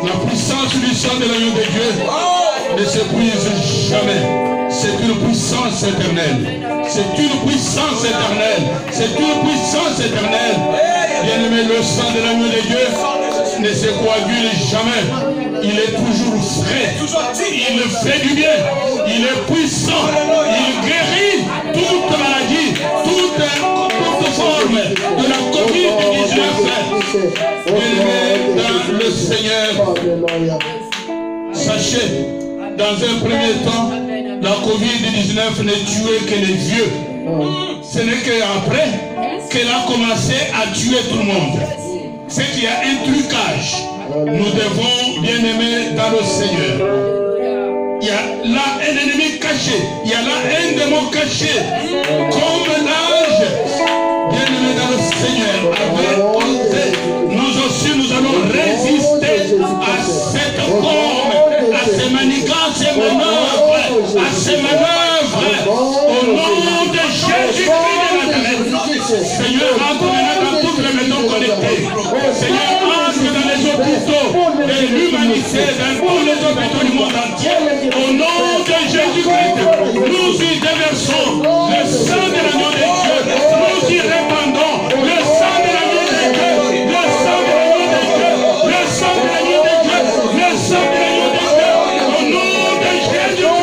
La puissance du sang de l'agneau de Dieu ne s'épuise jamais. C'est une puissance éternelle. C'est une puissance éternelle. C'est une puissance éternelle. Bien-aimé, le sang de l'agneau de Dieu ne se coagule jamais. Il est toujours frais. Il fait du bien. Il est puissant. Il guérit toute maladie, toute forme forme de la COVID-19. Bien-aimés dans le Seigneur, sachez, dans un premier temps, la COVID-19 ne tuait que les vieux. Ce n'est qu'après qu'elle a commencé à tuer tout le monde. C'est qu'il y a un trucage. Nous devons, bien-aimés dans le Seigneur, il y a là un ennemi caché, il y a là un démon caché, comme l'âge, bien-aimés dans le Seigneur, avait osé. Nous aussi, nous allons résister à cette forme, à ces manigances, ces manœuvres, à ces manœuvres, au nom de Jésus-Christ de Nazareth. Seigneur, entre maintenant dans toutes les maisons connectées. Seigneur, entre dans les hôpitaux de l'humanité, dans tous les hôpitaux du monde entier. Au nom de Jésus-Christ, nous y déversons le sang de l'agneau de Dieu. Nous y répandons le sang de l'agneau de Dieu. Le sang de l'agneau de Dieu. Le sang de l'agneau de Dieu. Le sang de l'agneau de Dieu. Au nom de Jésus-Christ.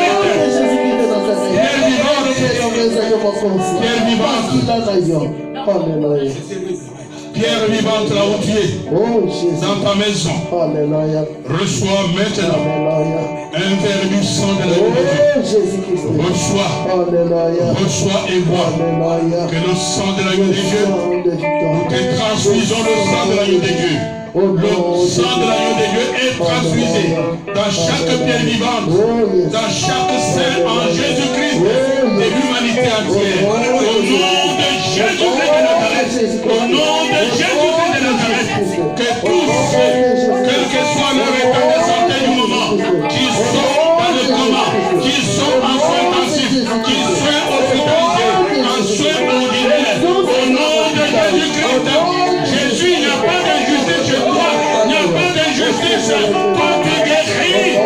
Pierre vivante. Pierre vivante là où tu es, dans ta maison, reçois maintenant un verre du sang de l'agneau de Dieu. Reçois et vois que le sang de l'agneau de Dieu, nous te transmisons le sang de l'agneau de Dieu. Le sang de l'agneau de Dieu est transfusé dans chaque pierre vivante, dans chaque sein en Jésus-Christ de l'humanité entière. Au nom de Jésus-Christ de Nazareth, au nom de Jésus-Christ de Nazareth, que tous ceux, quel que soit leur état de santé du moment, qui sont dans le coma, qui sont en soins intensifs, qui sont hospitalisés, en soins ordinaires, au nom de Jésus-Christ, Jésus, il n'y a pas d'injustice chez toi, il n'y a pas d'injustice. Toi, tu guéris les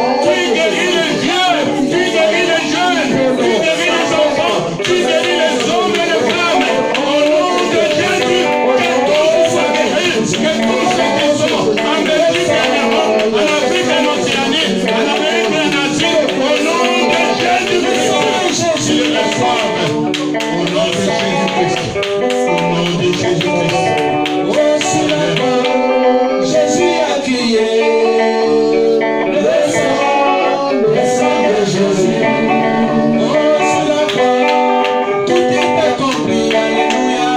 vieux, tu guéris les jeunes, tu guéris les enfants, tu guéris les hommes et les femmes. Au nom de Jésus, que tous soient guéris, que tous ceux qui sont en Belgique et en Europe, en Afrique et en Océanie, en Amérique et en Asie, au nom de Jésus-Christ, ils reçoivent. Au nom de Jésus-Christ, au nom de Jésus-Christ. Jésus a crié, le sang de Jésus. Oh, sur la croix, tout est accompli, alléluia.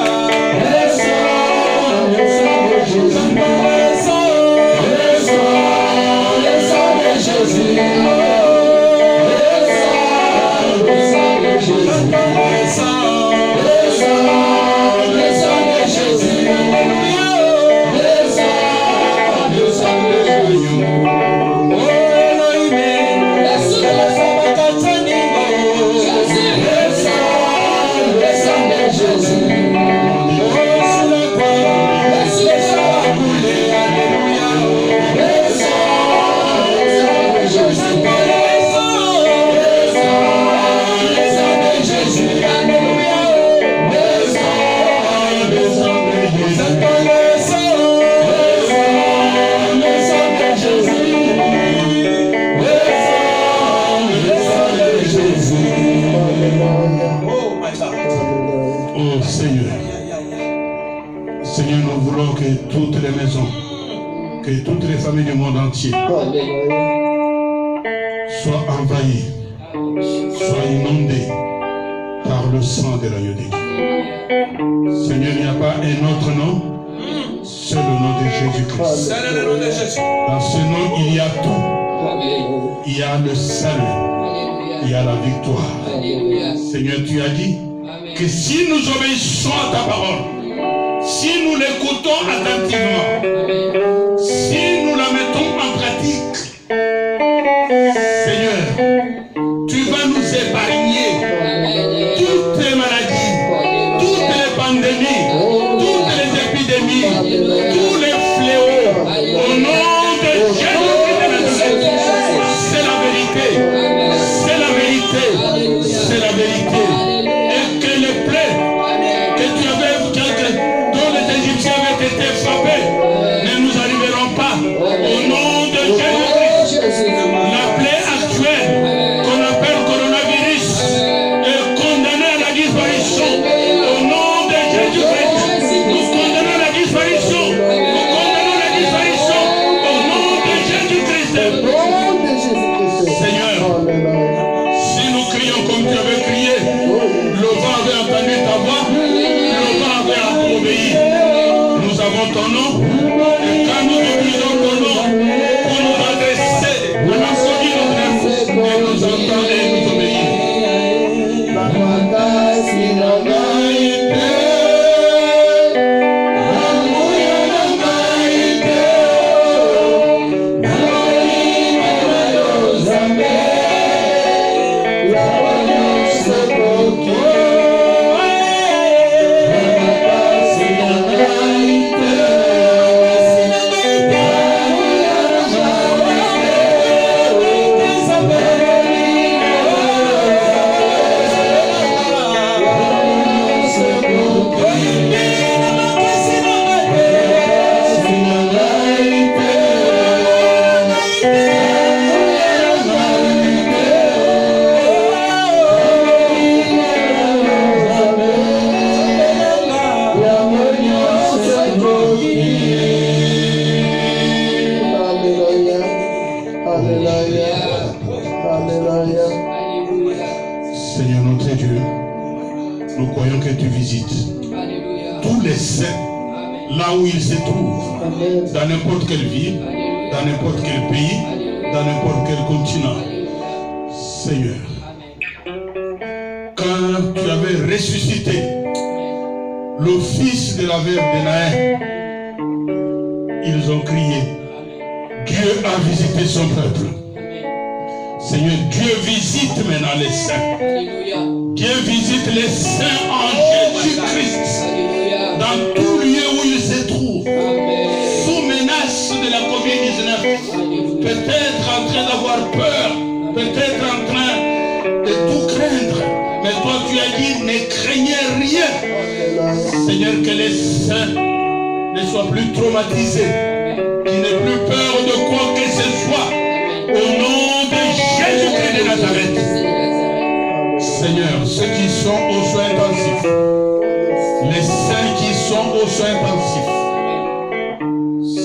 Le sang de Jésus. Le sang de Jésus. Le sang de Jésus. Le sang de Jésus. Alléluia. Seigneur, nous voulons que toutes les maisons, que toutes les familles du monde entier soient envahies, soient inondées par le sang de l'agneau de Dieu. Seigneur, il n'y a pas un autre nom, seul le nom de Jésus-Christ. Dans ce nom, il y a tout. Il y a le salut, il y a la victoire. Seigneur, tu as dit que si nous obéissons à ta parole, si nous l'écoutons attentivement, si nous la mettons en pratique, Seigneur, tu vas nous épargner toutes les maladies, toutes les pandémies, toutes les épidémies, tous les fléaux. Au nom de Jésus-Christ, c'est la vérité, c'est la vérité, c'est la vérité. Et que les plaies que tu avais, dont les Égyptiens avaient été frappés, ne nous arrivent visite Alléluia. tous les saints Amen. là où ils se trouvent, Amen. dans n'importe quelle ville, Alléluia. dans n'importe quel pays, Alléluia. dans n'importe quel continent. Alléluia. Seigneur, Amen. quand tu avais ressuscité le fils de la veuve de Naïn, ils ont crié, Dieu a visité son peuple. Amen. Seigneur, Dieu visite maintenant les saints. Alléluia. Dieu visite les saints en Jésus-Christ, Alléluia. dans tout lieu où ils se trouvent, Amen. sous menace de la COVID-19, Alléluia. peut-être en train d'avoir peur, peut-être en train de tout craindre. Mais toi, tu as dit, ne craignez rien. Seigneur, que les saints ne soient plus traumatisés, qu'ils n'aient plus peur de quoi que ce soit. Au nom de Jésus-Christ de Nazareth. Seigneur, ceux qui sont aux soins intensifs, les saints qui sont aux soins intensifs,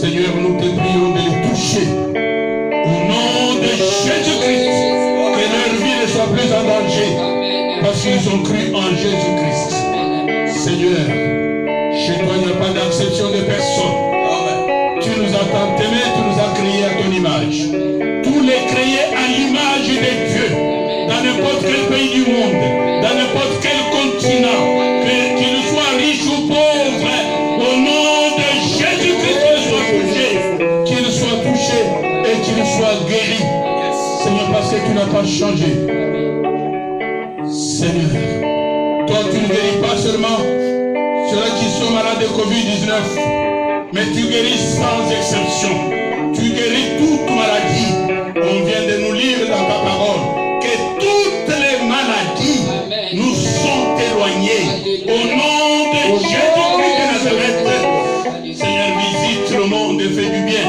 Seigneur, nous te prions de les toucher. Au nom de Jésus-Christ, que leur vie ne soit plus en danger, parce qu'ils ont cru en Jésus-Christ. Seigneur, chez toi, il n'y a pas d'acception de personne. Tu nous as tant aimés, tu nous as créés à ton image. Tous les créés à l'image de Dieu, dans n'importe quel pays du monde, dans n'importe quel continent, qu'il soit riche ou pauvre, au nom de Jésus-Christ, qu'il soit touché et qu'il soit guéri. Seigneur, parce que tu n'as pas changé. Seigneur, toi tu ne guéris pas seulement ceux qui sont malades de Covid-19, mais tu guéris sans exception. Tu guéris toute maladie. On vient de nous lire dans ta parole que toutes les maladies nous sont éloignées. Au nom de Jésus-Christ de Nazareth, Seigneur, visite le monde et fais du bien.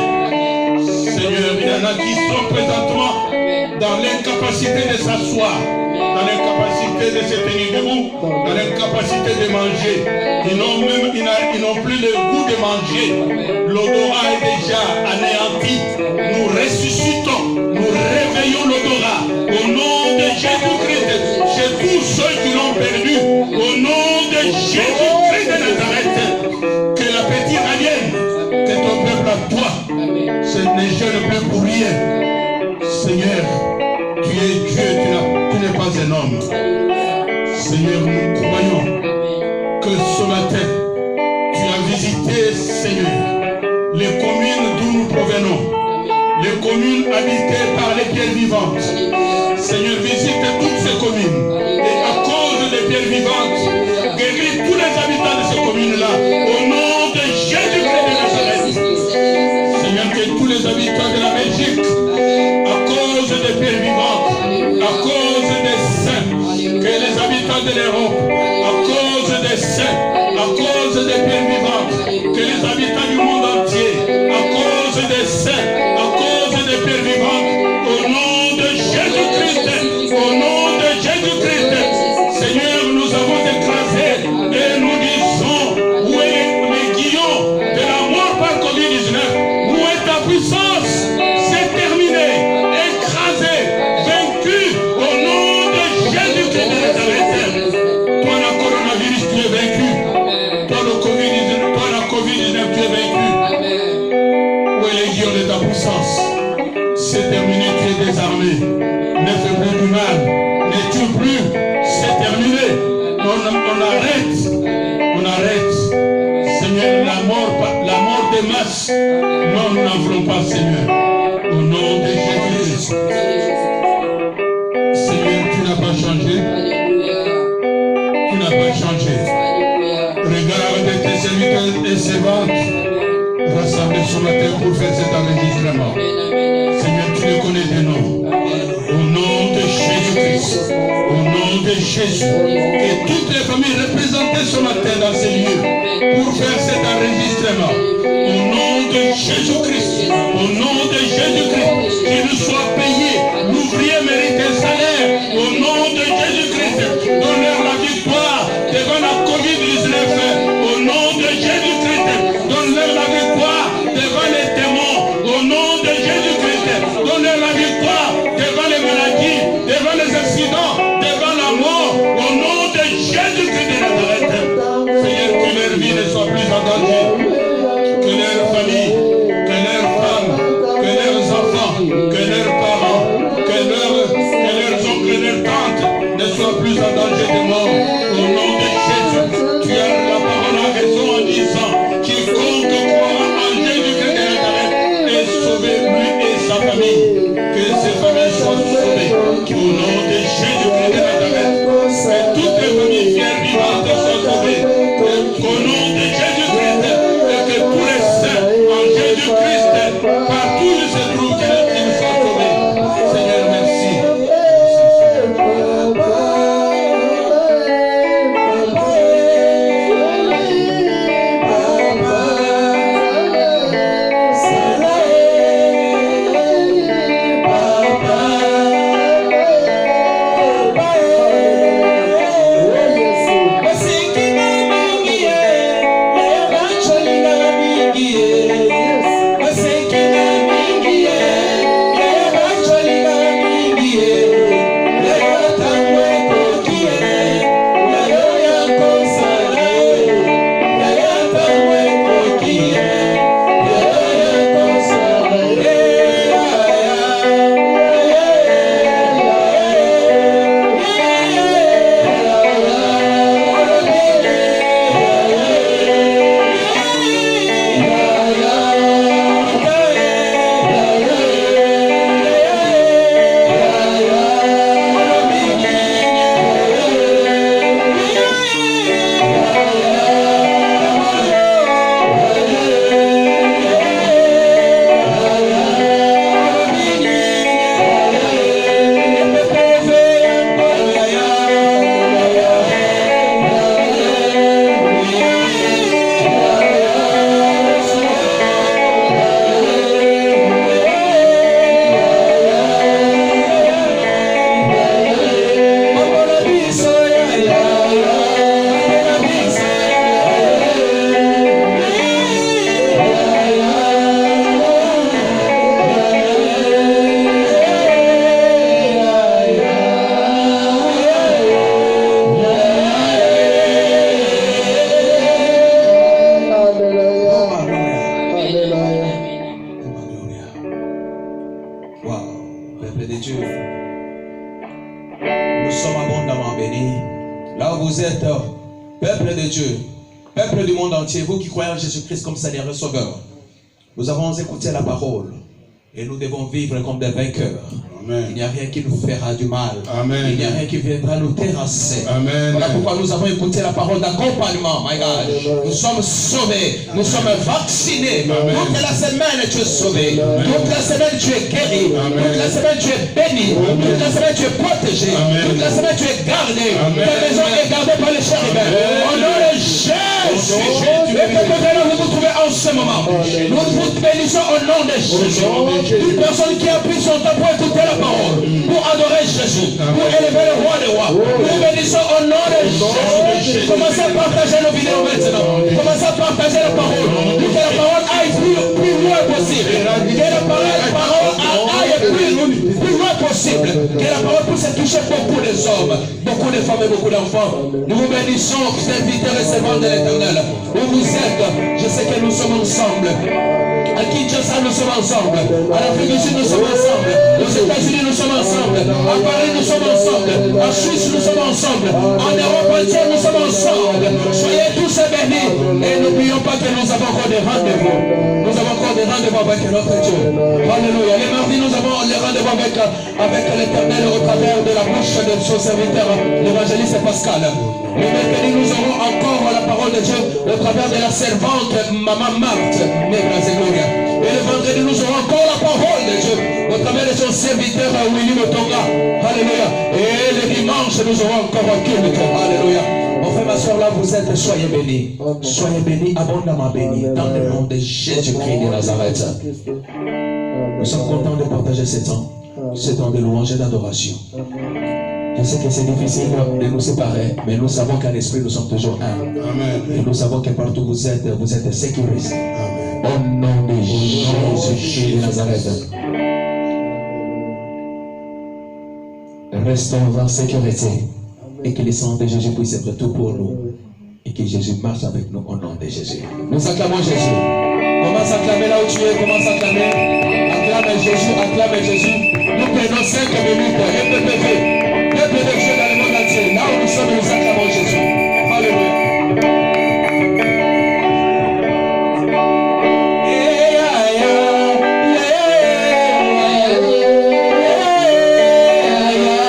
Seigneur, il y en a qui sont présentement dans l'incapacité de s'asseoir, dans l'incapacité de se tenir debout, dans l'incapacité de manger. Ils n'ont plus le goût de manger. L'odorat est déjà anéanti. Nous ressuscitons, nous réveillons l'odorat. Au nom de Jésus-Christ, chez tous ceux qui l'ont perdu, au nom de Jésus-Christ de Nazareth, que l'appétit revienne, que ton peuple à toi, ce n'est jeune plus pour rien. Seigneur, tu es Dieu, tu n'es pas un homme. Seigneur, nous croyons que ce matin, tu as visité, Seigneur, les communes d'où nous provenons, les communes habitées par les pierres vivantes. Seigneur, visite toutes ces communes. Et à cause des pierres vivantes, guéris tous les habitants de ces communes-là. Au nom de Jésus-Christ de Nazareth. Seigneur, que tous les habitants de la Belgique, à cause des pierres vivantes, à cause des saints, que les habitants de l'Europe, à cause des saints, à cause des pierres vivantes, que les habitants du monde entier, à cause des saints, à cause des pierres vivantes, au nom de Jésus-Christ, au nom de Jésus-Christ, Seigneur, nous avons écrasé et nous disons, où est les guillons de la mort par Covid-19? Où est ta puissance? C'est terminé, écrasé, vaincu, au nom de Jésus-Christ de Nazareth. Toi, le coronavirus, tu es vaincu. Toi, le COVID-19, tu es vaincu. Où est les guillons de ta puissance? C'est terminé, tu es désarmé. Ne fais plus du mal, ne tue plus, c'est terminé. On arrête. Seigneur, la mort des masses, non, nous n'en voulons pas, Seigneur. Au nom de Jésus. Seigneur, tu n'as pas changé. Tu n'as pas changé. Regarde tes serviteurs et servantes rassemblés ce matin pour faire cet enregistrement. Seigneur, tu les connais des noms. Au nom de Jésus-Christ, au nom de Jésus, que toutes les familles représentées ce matin dans ces lieux pour faire cet enregistrement, au nom de Jésus-Christ, au nom de Jésus-Christ, qu'il soit payé, l'ouvrier mérite un salaire, au nom de Jésus-Christ, donne-leur la victoire devant la COVID-19, au nom de Jésus-Christ, donne-leur la victoire devant les démons, au nom de Jésus-Christ, donne-leur la victoire devant les maladies, devant les accidents, devant la mort, au nom de Jésus-Christ de Nazareth. Au nom de Jésus-Christ de Nazareth. Que toutes les familles fières vivantes soient sauvées. Au nom de Jésus-Christ. Et que tous les saints en Jésus-Christ, partout où ils se trouvent, qu'ils soient sauvés. Seigneur, merci. Vous qui croyez en Jésus-Christ comme Seigneur et Sauveur, nous avons écouté la parole et nous devons vivre comme des vainqueurs. Amen. Il n'y a rien qui nous fera du mal. Amen. Il n'y a rien qui viendra nous terrasser. Amen. Voilà pourquoi nous avons écouté la parole d'accompagnement. My God. Nous sommes sauvés. Nous sommes vaccinés. Amen. Toute la semaine tu es sauvé. Amen. Toute la semaine tu es guéri. Amen. Toute la semaine tu es béni. Amen. Toute la semaine tu es protégé. Amen. Toute la semaine tu es gardé. Amen. Ta maison est gardée par les chérubins. Au nom de Jésus. Et peut-être vous vous trouvez en ce moment. Nous vous bénissons au nom de Jésus. Une personne qui a pris son temps pour écouter la parole, pour adorer Jésus, pour élever le roi des rois. Nous bénissons au nom de Jésus. Commencez à partager nos vidéos maintenant. Commencez à partager la parole. Pour que la parole aille plus loin possible. Que la parole aille plus loin possible. Que la parole puisse toucher beaucoup de hommes, beaucoup de femmes et beaucoup d'enfants. Nous vous bénissons, serviteurs et servantes de l'Éternel. Où vous êtes, je sais que nous sommes ensemble. À Kinshasa, nous sommes ensemble. À l'Afrique du Sud, nous sommes ensemble. Aux États-Unis, nous sommes ensemble. À Paris, nous sommes ensemble. En Suisse, nous sommes ensemble. En Europe entière, nous sommes ensemble. Soyez tous bénis. Et n'oublions pas que nous avons encore des rendez-vous. Nous avons encore des rendez-vous avec notre Dieu. Alléluia. Les mardis, nous avons les rendez-vous avec l'Éternel au travers de la bouche de son serviteur, l'évangéliste Pascal. Le mercredi, nous aurons encore la parole de Dieu au travers de la servante Maman Marthe, Négras et Gloria. Et le vendredi, nous aurons encore la parole de Dieu au travers de son serviteur Willy Motonga. Alléluia. Et le dimanche, nous aurons encore un culte. Alléluia. Mon frère, ma soeur, là, vous êtes, soyez bénis. Soyez bénis, abondamment bénis, dans le nom de Jésus-Christ de Nazareth. Nous sommes contents de partager ce temps de louange et d'adoration. Je sais que c'est difficile de nous séparer, mais nous savons qu'en esprit, nous sommes toujours un. Amen. Et nous savons que partout où vous êtes sécurisés. Au nom de Jésus de Nazareth. Restons en sécurité. Et que le sang de Jésus puisse être tout pour nous. Et que Jésus marche avec nous au nom de Jésus. Nous acclamons Jésus. Commence à acclamer là où tu es. Commence à acclamer. Acclame Jésus, acclame Jésus. Nous prenons 5 minutes. MPPV. Peuple de Dieu dans le monde entier. Là où nous sommes, nous acclamons Jésus. Alléluia. Yeah.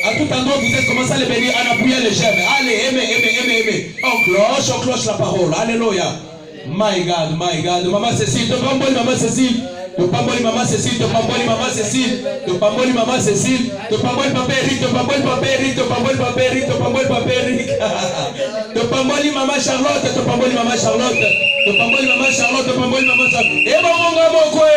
À tout endroit, vous êtes commencé à les bénir, en appuyant les j'aime. Allez, aimez. On cloche la parole. Alléluia. My God. Maman Cécile, te pamboli, maman Cécile. Te pamboli, maman Cécile. Te pamboli, maman Cécile. Te pamboli, maman Cécile. Te pamboli, papa Eric. Te pamboli, papa Eric. Te pamboli, papa Eric. Te pamboli, papa Eric. Te pamboli, maman Charlotte. Te pamboli, maman Charlotte. Te pamboli, maman Charlotte. Te pamboli, maman Charlotte. Eh, maman, maman, quoi.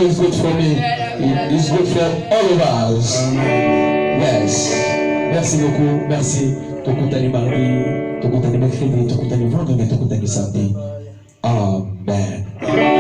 It's good for me. It's good for all of us. Yes. Merci beaucoup. Merci. Tokutani mardi, tokutani mercredi, tokutani vendredi, tokutani samedi. Amen.